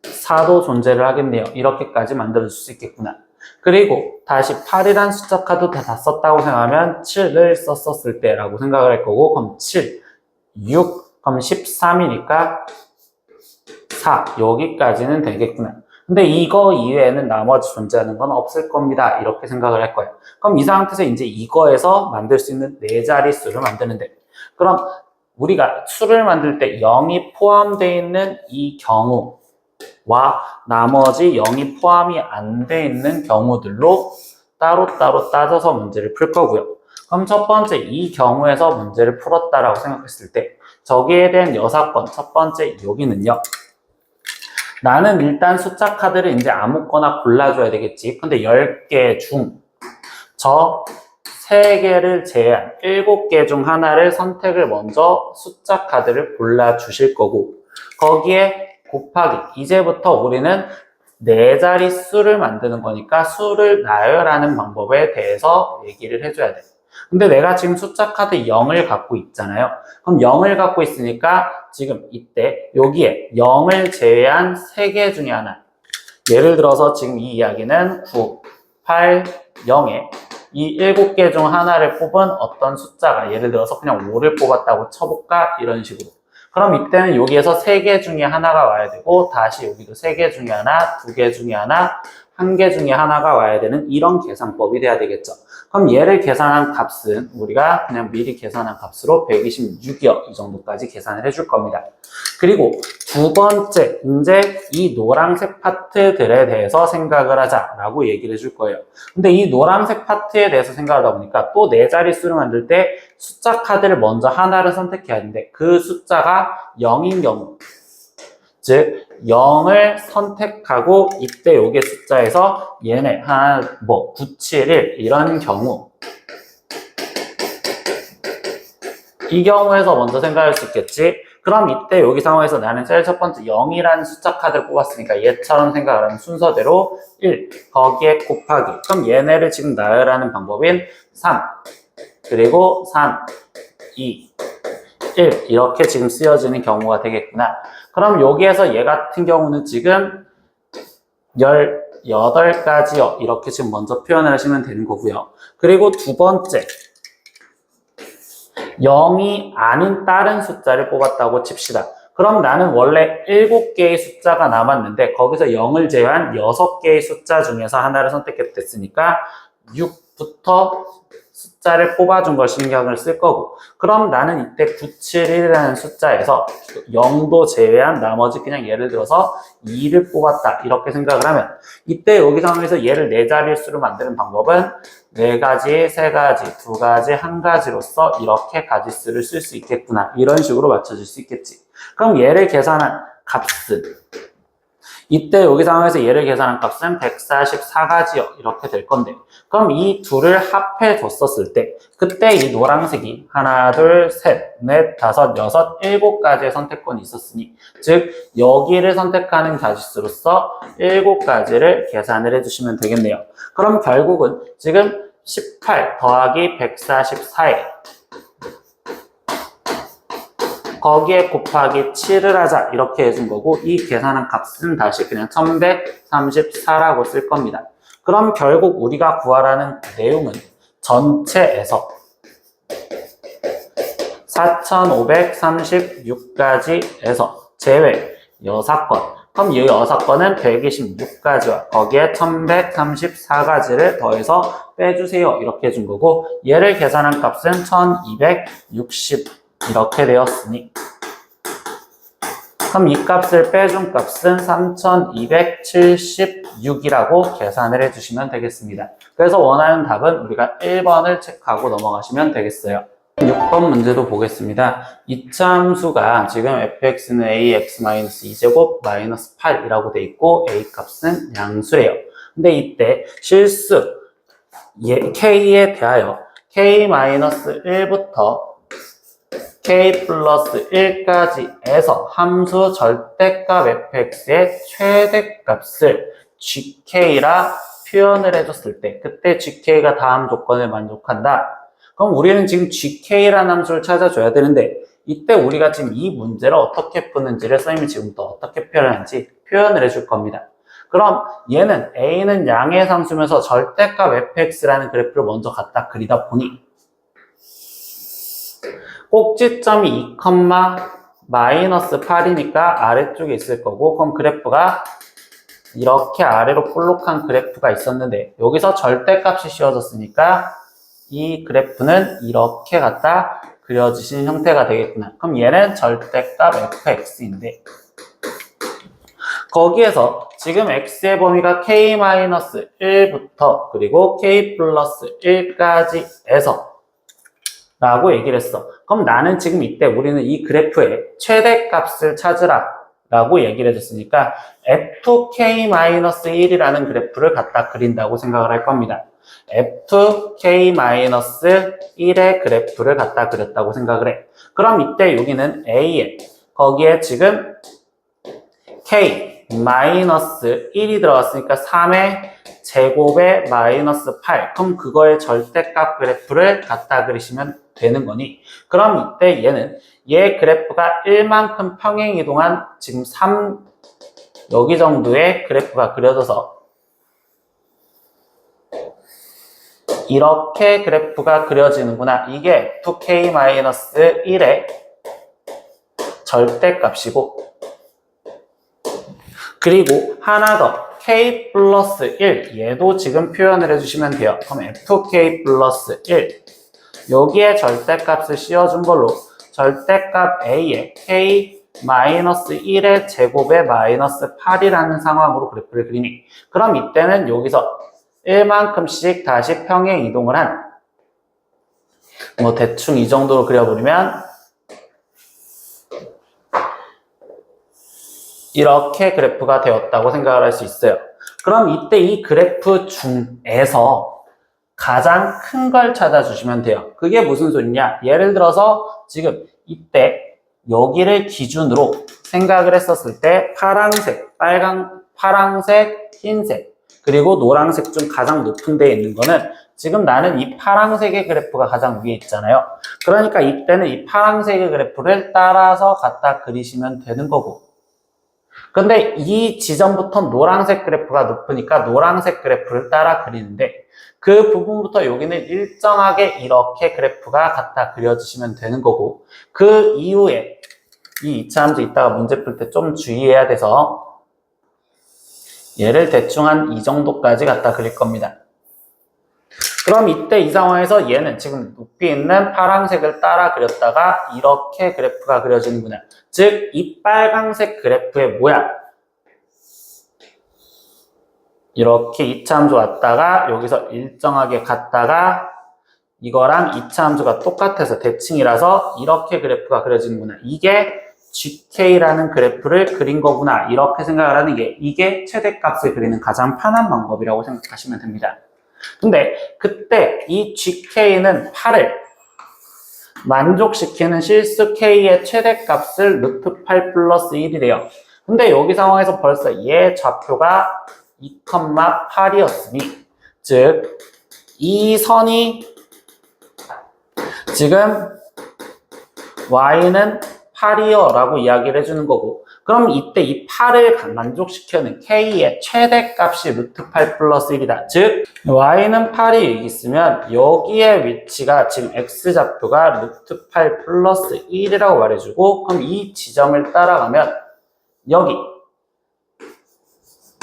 4도 존재를 하겠네요. 이렇게까지 만들어줄 수 있겠구나. 그리고 다시 8이란 숫자 카드 다 썼다고 생각하면 7을 썼을 때라고 생각을 할 거고 그럼 7, 6, 그럼 13이니까 4 여기까지는 되겠구나. 근데 이거 이외에는 나머지 존재하는 건 없을 겁니다. 이렇게 생각을 할 거예요. 그럼 이 상태에서 이제 이거에서 만들 수 있는 4자리 수를 만드는데 그럼 우리가 수를 만들 때 0이 포함되어 있는 이 경우와 나머지 0이 포함이 안 돼 있는 경우들로 따로따로 따져서 문제를 풀 거고요. 그럼 첫 번째 이 경우에서 문제를 풀었다라고 생각했을 때 저기에 대한 여사건 첫 번째 여기는요. 나는 일단 숫자 카드를 이제 아무거나 골라줘야 되겠지. 근데 10개 중 저 3개를 제외한 7개 중 하나를 선택을 먼저 숫자 카드를 골라주실 거고 거기에 곱하기 이제부터 우리는 4자리 수를 만드는 거니까 수를 나열하는 방법에 대해서 얘기를 해줘야 돼. 근데 내가 지금 숫자 카드 0을 갖고 있잖아요. 그럼 0을 갖고 있으니까 지금 이때 여기에 0을 제외한 3개 중에 하나 예를 들어서 지금 이 이야기는 9, 8, 0에 이 7개 중 하나를 뽑은 어떤 숫자가 예를 들어서 그냥 5를 뽑았다고 쳐볼까? 이런 식으로. 그럼 이때는 여기에서 3개 중에 하나가 와야 되고 다시 여기도 3개 중에 하나, 2개 중에 하나, 1개 중에 하나가 와야 되는 이런 계산법이 돼야 되겠죠. 그럼 얘를 계산한 값은 우리가 그냥 미리 계산한 값으로 126이요. 이 정도까지 계산을 해줄 겁니다. 그리고 두 번째, 이제 이 노란색 파트들에 대해서 생각을 하자라고 얘기를 해줄 거예요. 근데 이 노란색 파트에 대해서 생각하다 보니까 또 네 자릿수를 만들 때 숫자 카드를 먼저 하나를 선택해야 하는데 그 숫자가 0인 경우, 즉 0을 선택하고 이때 요게 숫자에서 얘네 하나 9, 7, 1 이런 경우, 이 경우에서 먼저 생각할 수 있겠지. 그럼 이때 여기 상황에서 나는 제일 첫 번째 0이라는 숫자 카드를 뽑았으니까 얘처럼 생각을 하면 순서대로 1, 거기에 곱하기. 그럼 얘네를 지금 나열하는 방법인 3, 그리고 3, 2, 1 이렇게 지금 쓰여지는 경우가 되겠구나. 그럼 여기에서 얘 같은 경우는 지금 18가지요. 이렇게 지금 먼저 표현을 하시면 되는 거고요. 그리고 두 번째, 0이 아닌 다른 숫자를 뽑았다고 칩시다. 그럼 나는 원래 7개의 숫자가 남았는데 거기서 0을 제외한 6개의 숫자 중에서 하나를 선택했으니까 6부터 숫자를 뽑아준 걸 신경을 쓸 거고, 그럼 나는 이때 971이라는 숫자에서 0도 제외한 나머지 그냥 예를 들어서 2를 뽑았다 이렇게 생각을 하면 이때 여기 상황에서 얘를 네 자릿수로 만드는 방법은 4가지, 3가지, 2가지, 1가지로서 이렇게 가지수를 쓸 수 있겠구나, 이런 식으로 맞춰줄 수 있겠지. 그럼 얘를 계산한 값은, 이때 여기 상황에서 얘를 계산한 값은 144가지요 이렇게 될 건데, 그럼 이 둘을 합해 줬었을 때 그때 이 노란색이 하나, 둘, 셋, 넷, 다섯, 여섯, 7가지의 선택권이 있었으니, 즉 여기를 선택하는 가지수로서 7가지를 계산을 해주시면 되겠네요. 그럼 결국은 지금 18 더하기 144에 거기에 곱하기 7을 하자 이렇게 해준 거고, 이 계산한 값은 다시 그냥 1134라고 쓸 겁니다. 그럼 결국 우리가 구하라는 내용은 전체에서 4536가지에서 제외 6건, 그럼 이 6건은 126가지와 거기에 1134가지를 더해서 빼주세요 이렇게 해준 거고, 얘를 계산한 값은 1260 이렇게 되었으니, 그럼 이 값을 빼준 값은 3276이라고 계산을 해주시면 되겠습니다. 그래서 원하는 답은 우리가 1번을 체크하고 넘어가시면 되겠어요. 6번 문제도 보겠습니다. 이차함수가 지금 fx는 ax-2제곱 마이너스 8이라고 돼 있고 a 값은 양수래요. 근데 이때 실수 k에 대하여 k-1부터 k 플러스 1까지에서 함수 절대값 fx의 최대값을 gk라 표현을 해줬을 때, 그때 gk가 다음 조건을 만족한다. 그럼 우리는 지금 gk라는 함수를 찾아줘야 되는데, 이때 우리가 지금 이 문제를 어떻게 푸는지를 선생님이 지금부터 어떻게 표현하는지 표현을 해줄 겁니다. 그럼 얘는 a는 양의 상수면서 절대값 fx라는 그래프를 먼저 갖다 그리다 보니 꼭지점이 2, 마이너스 8이니까 아래쪽에 있을 거고, 그럼 그래프가 이렇게 아래로 볼록한 그래프가 있었는데 여기서 절대값이 씌워졌으니까 이 그래프는 이렇게 갖다 그려지신 형태가 되겠구나. 그럼 얘는 절대값 fx인데 거기에서 지금 x의 범위가 k-1부터 그리고 k 플러스 1까지에서 라고 얘기를 했어. 그럼 나는 지금 이때 우리는 이 그래프의 최대값을 찾으라 라고 얘기를 해줬으니까 f2k-1이라는 그래프를 갖다 그린다고 생각을 할 겁니다. f2k-1의 그래프를 갖다 그렸다고 생각을 해. 그럼 이때 여기는 a에 거기에 지금 k-1이 들어갔으니까 3의 제곱에 마이너스 8. 그럼 그거의 절대값 그래프를 갖다 그리시면 되는 거니, 그럼 이때 얘는 얘 그래프가 1만큼 평행 이동한 지금 3 여기 정도의 그래프가 그려져서 이렇게 그래프가 그려지는구나. 이게 2k-1의 절대값이고, 그리고 하나 더 k 플러스 1 얘도 지금 표현을 해주시면 돼요. 그럼 fk 플러스 1 여기에 절대값을 씌워준 걸로 절대값 a에 k 마이너스 1의 제곱에 마이너스 8이라는 상황으로 그래프를 그리니 그럼 이때는 여기서 1만큼씩 다시 평행 이동을 한 뭐 대충 이 정도로 그려버리면 이렇게 그래프가 되었다고 생각을 할 수 있어요. 그럼 이때 이 그래프 중에서 가장 큰 걸 찾아주시면 돼요. 그게 무슨 소리냐? 예를 들어서 지금 이때 여기를 기준으로 생각을 했었을 때 파란색, 파란색, 흰색, 그리고 노란색 중 가장 높은 데에 있는 거는 지금 나는 이 파란색의 그래프가 가장 위에 있잖아요. 그러니까 이때는 이 파란색의 그래프를 따라서 갖다 그리시면 되는 거고. 근데 이 지점부터 노란색 그래프가 높으니까 노란색 그래프를 따라 그리는데 그 부분부터 여기는 일정하게 이렇게 그래프가 갖다 그려지시면 되는 거고 그 이후에 이 2차 함수 이따가 문제 풀 때 좀 주의해야 돼서 얘를 대충 한 이 정도까지 갖다 그릴 겁니다. 그럼 이때 이 상황에서 얘는 지금 높이 있는 파란색을 따라 그렸다가 이렇게 그래프가 그려지는구나. 즉, 이 빨간색 그래프의 모양. 이렇게 2차 함수 왔다가 여기서 일정하게 갔다가 이거랑 2차 함수가 똑같아서 대칭이라서 이렇게 그래프가 그려지는구나. 이게 GK라는 그래프를 그린 거구나. 이렇게 생각을 하는 게 이게 최대값을 그리는 가장 편한 방법이라고 생각하시면 됩니다. 근데 그때 이 GK는 8을 만족시키는 실수 K의 최대값을 루트 8 플러스 1이래요. 근데 여기 상황에서 벌써 얘 좌표가 2,8이었으니 즉 이 선이 지금 Y는 8이요 라고 이야기를 해주는 거고 그럼 이때 이 8을 만족시키는 K의 최대값이 루트 8 플러스 1이다. 즉 Y는 8이 있으면 여기의 위치가 지금 X좌표가 루트 8 플러스 1이라고 말해주고 그럼 이 지점을 따라가면 여기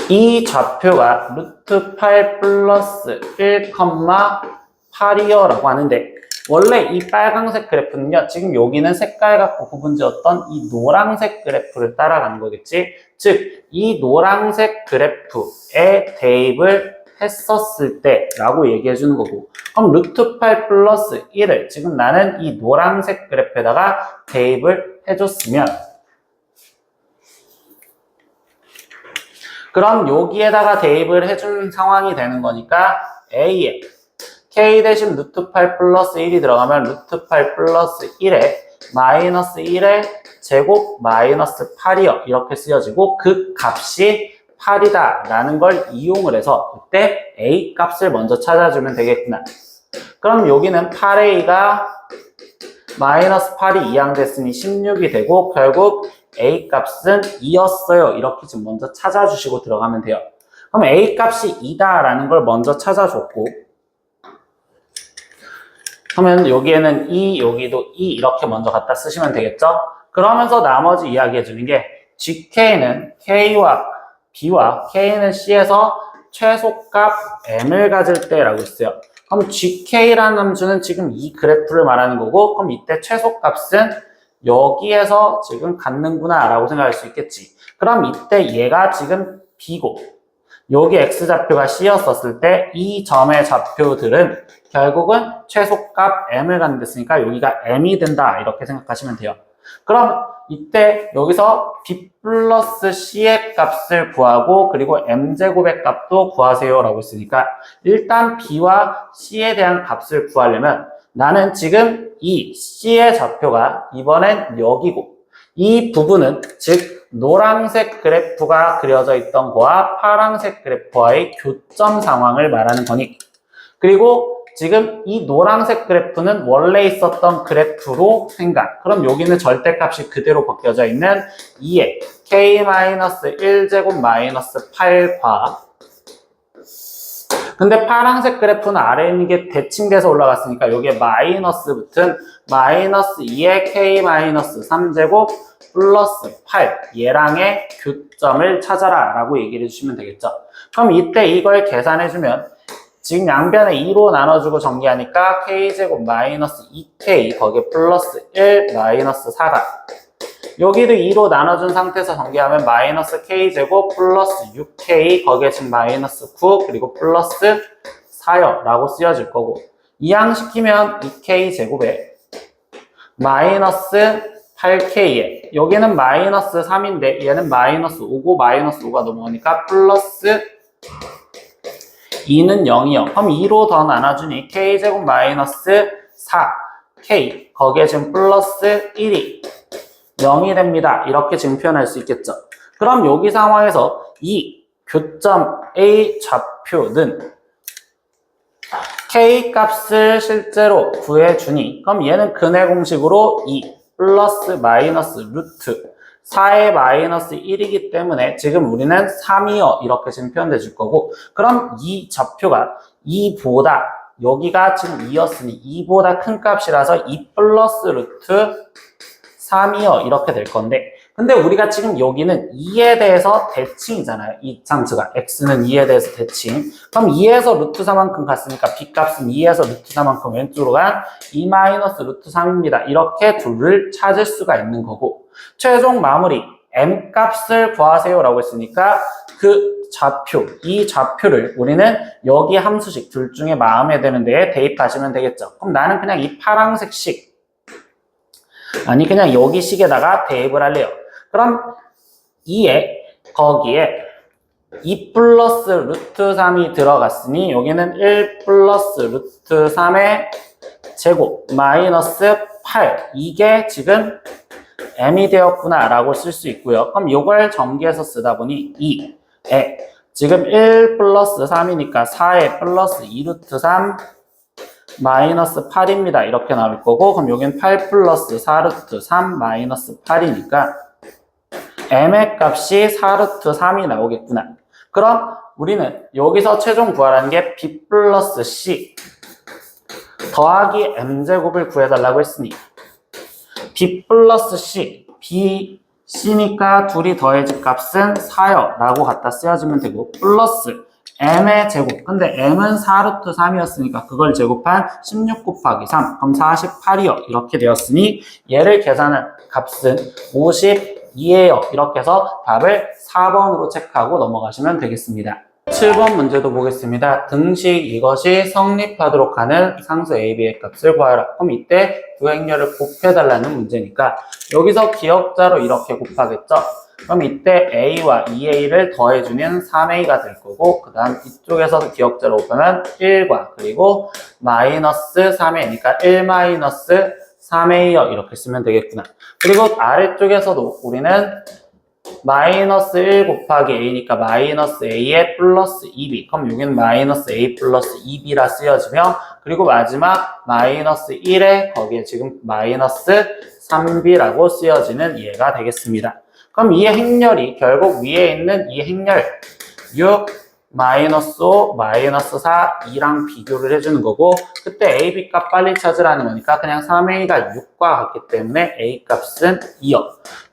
이 좌표가 루트 8 플러스 1,8이요 라고 하는데 원래 이 빨간색 그래프는요, 지금 여기는 색깔 갖고 구분지었던 이 노란색 그래프를 따라가는 거겠지? 즉, 이 노란색 그래프에 대입을 했었을 때 라고 얘기해 주는 거고 그럼 루트 8 플러스 1을 지금 나는 이 노란색 그래프에다가 대입을 해줬으면 그럼 여기에다가 대입을 해준 상황이 되는 거니까 A에 K 대신 루트 8 플러스 1이 들어가면 루트 8 플러스 1에 마이너스 1의 제곱 마이너스 8이요. 이렇게 쓰여지고 그 값이 8이다 라는 걸 이용을 해서 이때 A 값을 먼저 찾아주면 되겠구나. 그럼 여기는 8A가 마이너스 8이 이항됐으니 16이 되고 결국 A 값은 2였어요. 이렇게 지금 먼저 찾아주시고 들어가면 돼요. 그럼 A 값이 2다 라는 걸 먼저 찾아줬고 그러면 여기에는 2, 여기도 2 이렇게 먼저 갖다 쓰시면 되겠죠? 그러면서 나머지 이야기해 주는 게 GK는 K와 B와 K는 C에서 최소값 M을 가질 때라고 있어요. 그럼 GK라는 함수는 지금 이 그래프를 말하는 거고 그럼 이때 최소값은 여기에서 지금 갖는구나 라고 생각할 수 있겠지. 그럼 이때 얘가 지금 B고 여기 X좌표가 C였었을 때 이 점의 좌표들은 결국은 최소값 M을 갖는 데쓰니까 여기가 M이 된다 이렇게 생각하시면 돼요. 그럼 이때 여기서 B 플러스 C의 값을 구하고 그리고 M제곱의 값도 구하세요 라고 했으니까 일단 B와 C에 대한 값을 구하려면 나는 지금 이 C의 좌표가 이번엔 여기고 이 부분은 즉 노란색 그래프가 그려져 있던 거와 파란색 그래프와의 교점 상황을 말하는 거니 그리고 지금 이 노란색 그래프는 원래 있었던 그래프로 생각. 그럼 여기는 절대값이 그대로 바뀌어져 있는 2의 K-1제곱 마이너스 8과 근데 파란색 그래프는 아래에 있는 게 대칭돼서 올라갔으니까 여기에 마이너스 붙은 마이너스 2의 K-3제곱 플러스 8 얘랑의 교점을 찾아라 라고 얘기를 해주시면 되겠죠. 그럼 이때 이걸 계산해주면 지금 양변에 2로 나눠주고 정리하니까 K제곱 마이너스 2K 거기에 플러스 1 마이너스 4가 여기도 2로 나눠준 상태에서 전개하면 마이너스 k제곱 플러스 6k 거기에 지금 마이너스 9 그리고 플러스 4요 라고 쓰여질 거고 이항시키면 2k제곱에 마이너스 8k에 여기는 마이너스 3인데 얘는 마이너스 5고 마이너스 5가 넘어오니까 플러스 2는 0이요. 그럼 2로 더 나눠주니 k제곱 마이너스 4k 거기에 지금 플러스 1이 0이 됩니다. 이렇게 지금 표현할 수 있겠죠. 그럼 여기 상황에서 이 교점 A 좌표는 k 값을 실제로 구해주니 그럼 얘는 근해 공식으로 2 플러스 마이너스 루트 4의 마이너스 1이기 때문에 지금 우리는 3이요 이렇게 지금 표현돼 줄 거고 그럼 이 좌표가 2보다 여기가 지금 2였으니 2보다 큰 값이라서 2 플러스 루트 3이요 이렇게 될 건데 근데 우리가 지금 여기는 2에 대해서 대칭이잖아요. 이 장수가 x는 2에 대해서 대칭 그럼 2에서 루트 4만큼 갔으니까 b값은 2에서 루트 4만큼 왼쪽으로 간 2 마이너스 루트 3입니다. 이렇게 둘을 찾을 수가 있는 거고 최종 마무리 m값을 구하세요 라고 했으니까 그 좌표, 이 좌표를 우리는 여기 함수식 둘 중에 마음에 드는 데에 대입하시면 되겠죠. 그럼 나는 그냥 이 파란색 식 아니 그냥 여기 식에다가 대입을 할래요. 그럼 2에 거기에 2 플러스 루트 3이 들어갔으니 여기는 1 플러스 루트 3의 제곱 마이너스 8 이게 지금 m이 되었구나 라고 쓸 수 있고요. 그럼 이걸 전개해서 쓰다 보니 2에 지금 1 플러스 3이니까 4에 플러스 2 루트 3 마이너스 8입니다. 이렇게 나올 거고 그럼 여기는 8 플러스 4 루트 3 마이너스 8이니까 m의 값이 4 루트 3이 나오겠구나. 그럼 우리는 여기서 최종 구하라는 게 b 플러스 c 더하기 m제곱을 구해달라고 했으니 b 플러스 c, b, c니까 둘이 더해질 값은 4요 라고 갖다 쓰여주면 되고 플러스 m의 제곱 근데 m은 4 루트 3이었으니까 그걸 제곱한 16 곱하기 3 그럼 48이요 이렇게 되었으니 얘를 계산한 값은 52예요 이렇게 해서 답을 4번으로 체크하고 넘어가시면 되겠습니다. 7번 문제도 보겠습니다. 등식 이것이 성립하도록 하는 상수 a, b의 값을 구하라. 그럼 이때 두 행렬을 곱해달라는 문제니까 여기서 기억자로 이렇게 곱하겠죠. 그럼 이때 a와 2a를 더해주면 3a가 될 거고 그 다음 이쪽에서 기억자로 곱하면 1과 그리고 마이너스 3a 그러니까 1 마이너스 3a요 이렇게 쓰면 되겠구나. 그리고 아래쪽에서도 우리는 마이너스 1 곱하기 a니까 마이너스 a에 플러스 2b 그럼 여기는 마이너스 a 플러스 2b라 쓰여지며 그리고 마지막 마이너스 1에 거기에 지금 마이너스 3b라고 쓰여지는 얘가 되겠습니다. 그럼 이 행렬이 결국 위에 있는 이 행렬 6 마이너스 5 마이너스 4 2랑 비교를 해주는 거고 그때 a, b 값 빨리 찾으라는 거니까 그냥 3a가 6과 같기 때문에 a 값은 2요.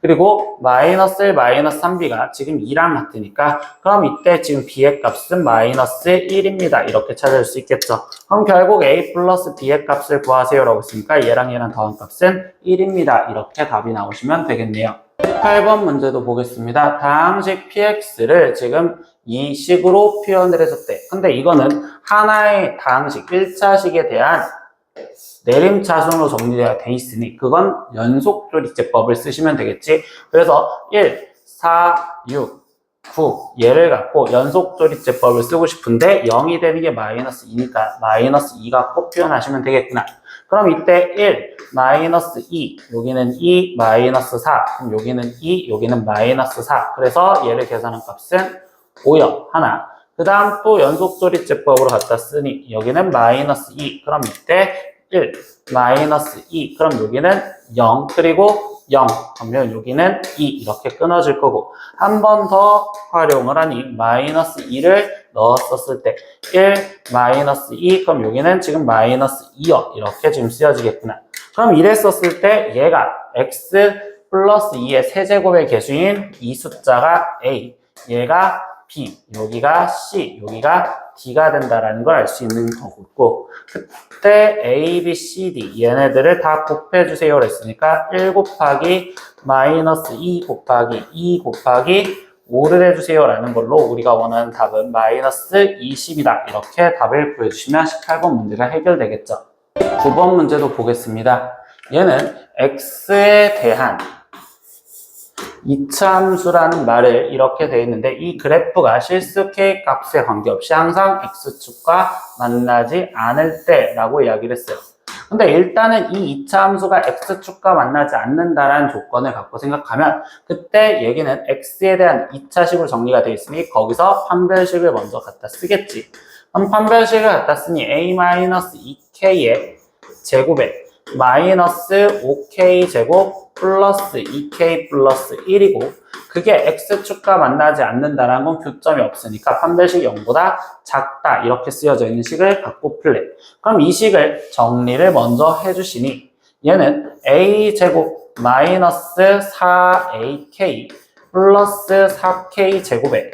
그리고 마이너스 1 마이너스 3b가 지금 2랑 같으니까 그럼 이때 지금 b의 값은 마이너스 1입니다. 이렇게 찾을 수 있겠죠. 그럼 결국 a 플러스 b의 값을 구하세요 라고 했으니까 얘랑 얘랑 더한 값은 1입니다. 이렇게 답이 나오시면 되겠네요. 8번 문제도 보겠습니다. 다항식 px를 지금 이 식으로 표현을 해줬대. 근데 이거는 하나의 다항식 1차식에 대한 내림차순으로 정리되어 돼 있으니 그건 연속조리제법을 쓰시면 되겠지. 그래서 1, 4, 6, 9 얘를 갖고 연속조리제법을 쓰고 싶은데 0이 되는 게 마이너스 2니까 마이너스 2 갖고 표현하시면 되겠구나. 그럼 이때 1, 마이너스 2, 여기는 2, 마이너스 4, 그럼 여기는 2, 여기는 마이너스 4. 그래서 얘를 계산한 값은 5요, 하나. 그 다음 또 연속조리제법으로 갖다 쓰니 여기는 마이너스 2, 그럼 이때 1, 마이너스 2, 그럼 여기는 0, 그리고 0, 그러면 여기는 2 이렇게 끊어질 거고 한 번 더 활용을 하니 마이너스 2를 넣었었을 때 1, 마이너스 2, 그럼 여기는 지금 마이너스 2요 이렇게 지금 쓰여지겠구나. 그럼 이랬었을 때 얘가 x 플러스 2의 세제곱의 개수인 이 숫자가 a, 얘가 b, 여기가 c, 여기가 D가 된다라는 걸 알 수 있는 거고, 그때 A, B, C, D 얘네들을 다 곱해주세요 했으니까 1 곱하기 마이너스 2 곱하기 2 곱하기 5를 해주세요 라는 걸로 우리가 원하는 답은 마이너스 20이다. 이렇게 답을 구해주시면 18번 문제가 해결되겠죠. 9번 문제도 보겠습니다. 얘는 x에 대한 이차함수라는 말을 이렇게 되어 있는데 이 그래프가 실수 k 값에 관계없이 항상 x축과 만나지 않을 때라고 이야기를 했어요. 근데 일단은 이 이차함수가 x축과 만나지 않는다라는 조건을 갖고 생각하면 그때 얘기는 x에 대한 2차식으로 정리가 되어 있으니 거기서 판별식을 먼저 갖다 쓰겠지. 그럼 판별식을 갖다 쓰니 a-2k의 제곱에 마이너스 5k 제곱 플러스 2k 플러스 1이고 그게 x축과 만나지 않는다라는 건 교점이 없으니까 판별식이 0보다 작다 이렇게 쓰여져 있는 식을 갖고 풀래. 그럼 이 식을 정리를 먼저 해주시니 얘는 a 제곱 마이너스 4ak 플러스 4k 제곱에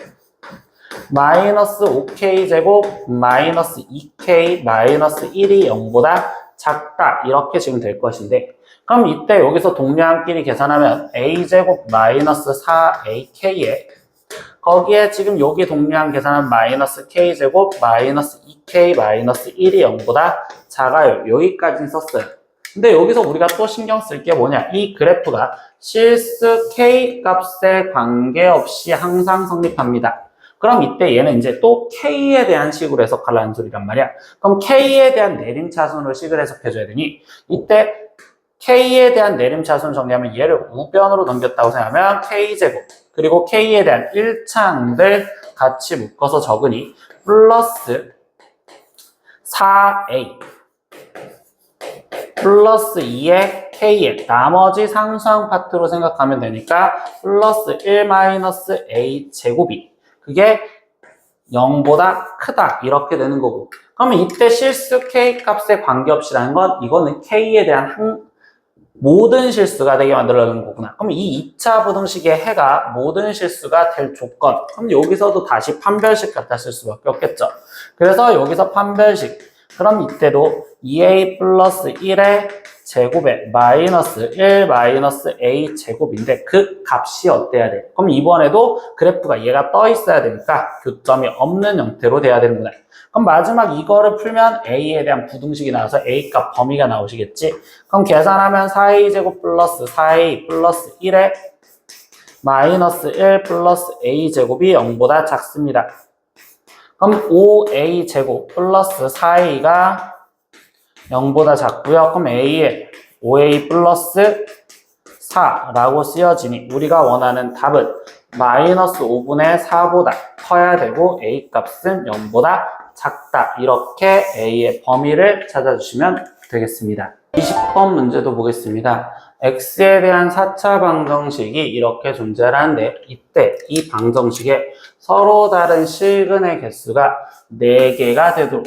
마이너스 5k 제곱 마이너스 2k 마이너스 1이 0보다 작다 이렇게 지금 될 것인데 그럼 이때 여기서 동량끼리 계산하면 a제곱 마이너스 4ak에 거기에 지금 여기 동량 계산하면 마이너스 k제곱 마이너스 2k 마이너스 1이 0보다 작아요. 여기까지는 썼어요. 근데 여기서 우리가 또 신경 쓸 게 뭐냐, 이 그래프가 실수 k 값에 관계없이 항상 성립합니다. 그럼 이때 얘는 이제 또 K에 대한 식으로 해석하라는 소리란 말이야. 그럼 K에 대한 내림차순으로 식을 해석해줘야 되니 이때 K에 대한 내림차순을 정리하면 얘를 우변으로 넘겼다고 생각하면 K제곱 그리고 K에 대한 1차항들 같이 묶어서 적으니 플러스 4A 플러스 2의 K에 나머지 상수항 파트로 생각하면 되니까 플러스 1-A 제곱이 그게 0보다 크다 이렇게 되는 거고 그러면 이때 실수 K 값에 관계없이라는 건 이거는 K에 대한 모든 실수가 되게 만들어내는 거구나. 그럼 이 2차 부등식의 해가 모든 실수가 될 조건 그럼 여기서도 다시 판별식 갖다 쓸 수밖에 없겠죠. 그래서 여기서 판별식 그럼 이때도 2A 플러스 1의 제곱에 마이너스 1 마이너스 A 제곱인데 그 값이 어때야 돼? 그럼 이번에도 그래프가 얘가 떠 있어야 되니까 교점이 없는 형태로 돼야 되는구나. 그럼 마지막 이거를 풀면 A에 대한 부등식이 나와서 A 값 범위가 나오시겠지? 그럼 계산하면 4A 제곱 플러스 4A 플러스 1에 마이너스 1 플러스 A 제곱이 0보다 작습니다. 그럼 5A 제곱 플러스 4A가 0보다 작고요. 그럼 A에 5A 플러스 4라고 쓰여지니 우리가 원하는 답은 마이너스 5분의 4보다 커야 되고 A 값은 0보다 작다. 이렇게 A의 범위를 찾아주시면 되겠습니다. 20번 문제도 보겠습니다. X에 대한 4차 방정식이 이렇게 존재하는데 이때 이 방정식에 서로 다른 실근의 개수가 4개가 되도록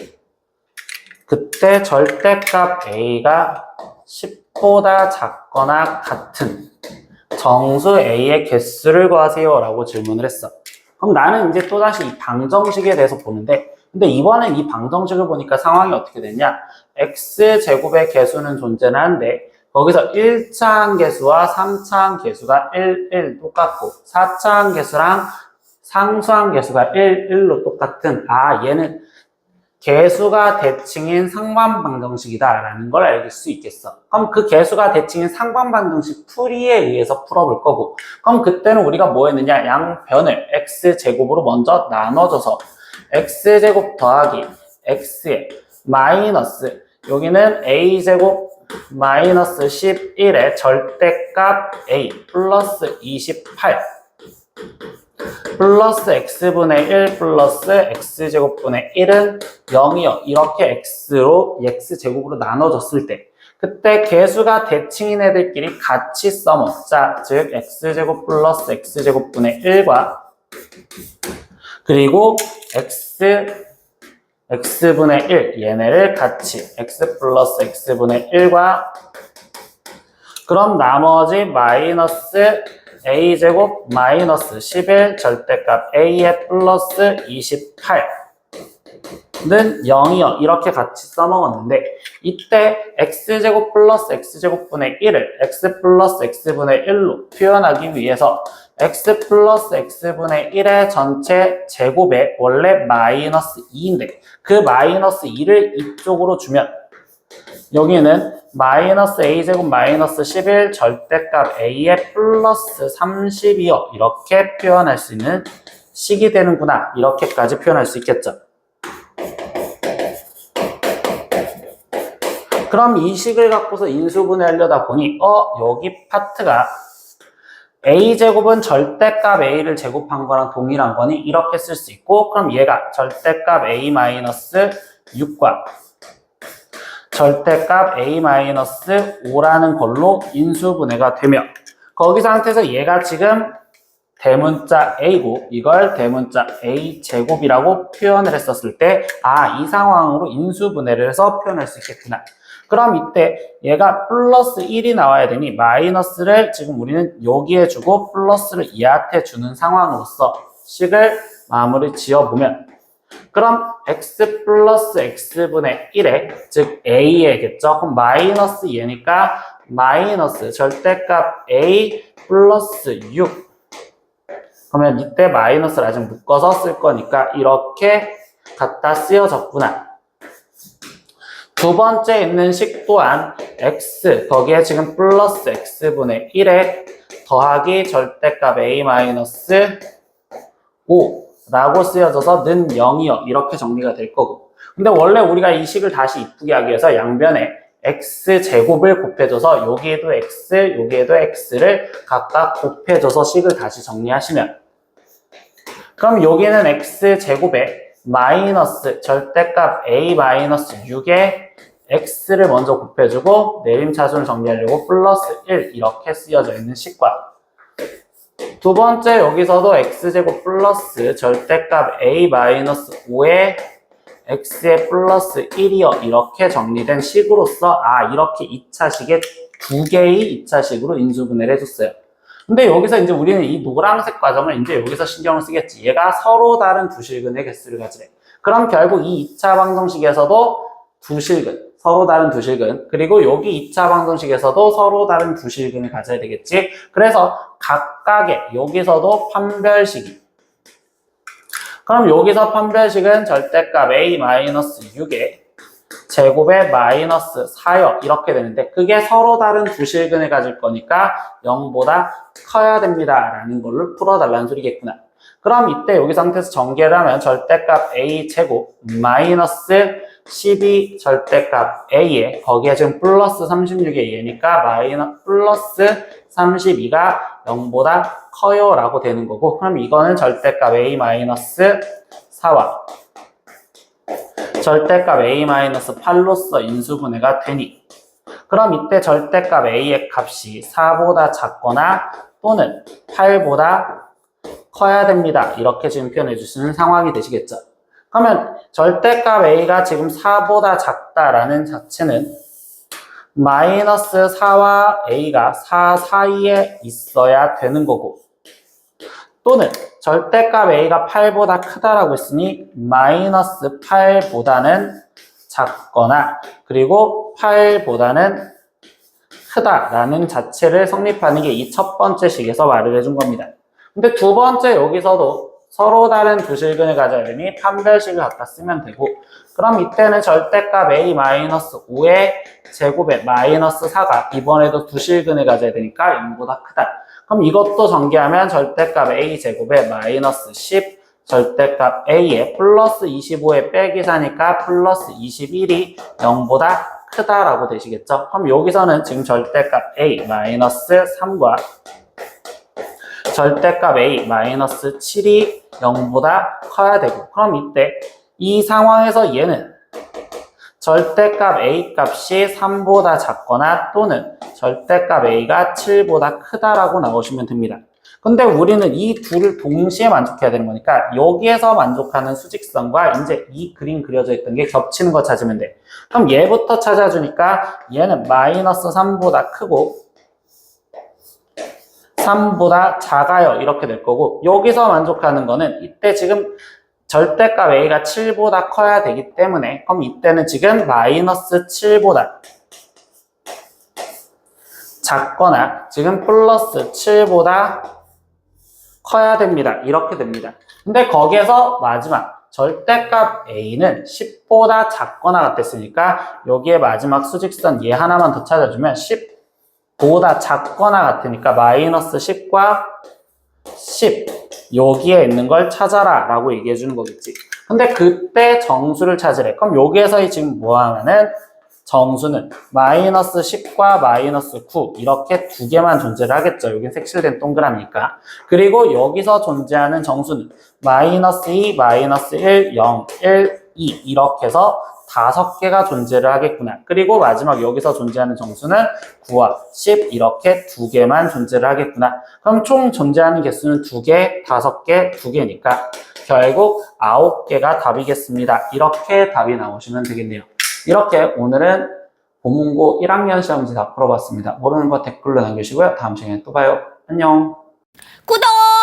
그때 절대값 A가 10보다 작거나 같은 정수 A의 개수를 구하세요 라고 질문을 했어. 그럼 나는 이제 또다시 이 방정식에 대해서 보는데 근데 이번엔 이 방정식을 보니까 상황이 어떻게 됐냐, X제곱의 개수는 존재는 하는데 거기서 1차항 개수와 3차항 개수가 1, 1 똑같고 4차항 개수랑 상수항 개수가 1, 1로 똑같은 얘는 개수가 대칭인 상반방정식이다 라는 걸 알 수 있겠어. 그럼 그 개수가 대칭인 상반방정식 풀이에 의해서 풀어볼 거고 그럼 그때는 우리가 뭐 했느냐, 양변을 x제곱으로 먼저 나눠줘서 x제곱 더하기 x에 마이너스 여기는 a제곱 마이너스 11의 절대값 a 플러스 28 플러스 x분의 1 플러스 x제곱분의 1은 0이요. 이렇게 x제곱으로 나눠졌을 때 그때 개수가 대칭인 애들끼리 같이 써먹자. 즉 x제곱 플러스 x제곱분의 1과 그리고 x분의 1 얘네를 같이 x 플러스 x분의 1과 그럼 나머지 마이너스 a제곱 마이너스 11 절대값 a의 플러스 28 는 0이요. 이렇게 같이 써먹었는데 이때 x제곱 플러스 x제곱분의 1을 x 플러스 x분의 1로 표현하기 위해서 x 플러스 x분의 1의 전체 제곱에 원래 마이너스 2인데 그 마이너스 2를 이쪽으로 주면 여기는 마이너스 a제곱 마이너스 11 절대값 a의 플러스 30이요. 이렇게 표현할 수 있는 식이 되는구나. 이렇게까지 표현할 수 있겠죠. 그럼 이 식을 갖고서 인수분해하려다 보니 여기 파트가 a제곱은 절대값 a를 제곱한 거랑 동일한 거니 이렇게 쓸 수 있고 그럼 얘가 절대값 a-6과 절대값 a-5라는 걸로 인수분해가 되며 거기 상태에서 얘가 지금 대문자 a고 이걸 대문자 a제곱이라고 표현을 했었을 때 이 상황으로 인수분해를 해서 표현할 수 있겠구나. 그럼 이때 얘가 플러스 1이 나와야 되니 마이너스를 지금 우리는 여기에 주고 플러스를 얘한테 주는 상황으로서 식을 마무리 지어보면 그럼 x 플러스 x분의 1에 즉 a에겠죠. 그럼 마이너스 얘니까 마이너스 절대값 a 플러스 6 그러면 이때 마이너스를 아직 묶어서 쓸 거니까 이렇게 갖다 쓰여졌구나. 두 번째 있는 식 또한 x 거기에 지금 플러스 x분의 1에 더하기 절대값 a-5 라고 쓰여져서 는 0이요. 이렇게 정리가 될 거고 근데 원래 우리가 이 식을 다시 이쁘게 하기 위해서 양변에 x제곱을 곱해줘서 여기에도 x, 여기에도 x를 각각 곱해줘서 식을 다시 정리하시면 그럼 여기는 x제곱에 마이너스 절대값 a-6에 x를 먼저 곱해주고 내림차순을 정리하려고 플러스 1 이렇게 쓰여져 있는 식과 두 번째 여기서도 x제곱 플러스 절대값 a-5에 x의 플러스 1이요. 이렇게 정리된 식으로서 이렇게 2차식에 두 개의 2차식으로 인수분해를 해줬어요. 근데 여기서 이제 우리는 이 노란색 과정을 이제 여기서 신경을 쓰겠지. 얘가 서로 다른 두 실근의 개수를 가지래. 그럼 결국 이 2차 방정식에서도 두 실근, 서로 다른 두 실근, 그리고 여기 2차 방정식에서도 서로 다른 두 실근을 가져야 되겠지. 그래서 각각의 여기서도 판별식이 그럼 여기서 판별식은 절대값 a-6에 제곱에 마이너스 4요. 이렇게 되는데 그게 서로 다른 두 실근을 가질 거니까 0보다 커야 됩니다. 라는 걸로 풀어달라는 소리겠구나. 그럼 이때 여기 상태에서 전개를 하면 절대값 a제곱 마이너스 12 절대값 a에 거기에 지금 플러스 36의 얘니까 플러스 32가 0보다 커요 라고 되는 거고 그럼 이거는 절대값 a-4와 절대값 a-8로서 인수분해가 되니 그럼 이때 절대값 a의 값이 4보다 작거나 또는 8보다 커야 됩니다. 이렇게 지금 표현해 주시는 상황이 되시겠죠. 그러면 절대값 a가 지금 4보다 작다라는 자체는 마이너스 4와 a가 4 사이에 있어야 되는 거고 또는 절대값 a가 8보다 크다라고 했으니 마이너스 8보다는 작거나 그리고 8보다는 크다라는 자체를 성립하는 게 이 첫 번째 식에서 말을 해준 겁니다. 근데 두 번째 여기서도 서로 다른 두 실근을 가져야 되니 판별식을 갖다 쓰면 되고 그럼 이때는 절대값 a-5의 제곱에 마이너스 4가 이번에도 두 실근을 가져야 되니까 0보다 크다. 그럼 이것도 전개하면 절대값 a제곱에 마이너스 10 절대값 a에 플러스 25에 빼기 4니까 플러스 21이 0보다 크다라고 되시겠죠. 그럼 여기서는 지금 절대값 a-3과 절대값 a-7이 0보다 커야 되고 그럼 이때 이 상황에서 얘는 절대값 a 값이 3보다 작거나 또는 절대값 a가 7보다 크다라고 나오시면 됩니다. 근데 우리는 이 둘을 동시에 만족해야 되는 거니까 여기에서 만족하는 수직선과 이제 이 그림 그려져 있던 게 겹치는 거 찾으면 돼. 그럼 얘부터 찾아주니까 얘는 마이너스 3보다 크고 3보다 작아요. 이렇게 될 거고 여기서 만족하는 거는 이때 지금 절대값 a가 7보다 커야 되기 때문에 그럼 이때는 지금 마이너스 7보다 작거나 지금 플러스 7보다 커야 됩니다. 이렇게 됩니다. 근데 거기에서 마지막 절대값 a는 10보다 작거나 같았으니까 여기에 마지막 수직선 얘 하나만 더 찾아주면 10보다 작거나 같으니까 마이너스 10과 10 여기에 있는 걸 찾아라 라고 얘기해 주는 거겠지. 근데 그때 정수를 찾으래. 그럼 여기에서 지금 뭐 하면은 정수는 마이너스 10과 마이너스 9 이렇게 두 개만 존재를 하겠죠. 여긴 색칠된 동그라미니까. 그리고 여기서 존재하는 정수는 마이너스 2, 마이너스 1, 0, 1, 2 이렇게 해서 5개가 존재를 하겠구나. 그리고 마지막 여기서 존재하는 정수는 9와 10 이렇게 두 개만 존재를 하겠구나. 그럼 총 존재하는 개수는 2개, 5개, 2개니까 결국 9개가 답이겠습니다. 이렇게 답이 나오시면 되겠네요. 이렇게 오늘은 보문고 1학년 시험지 다 풀어봤습니다. 모르는 거 댓글로 남겨주시고요. 다음 시간에 또 봐요. 안녕. 구독!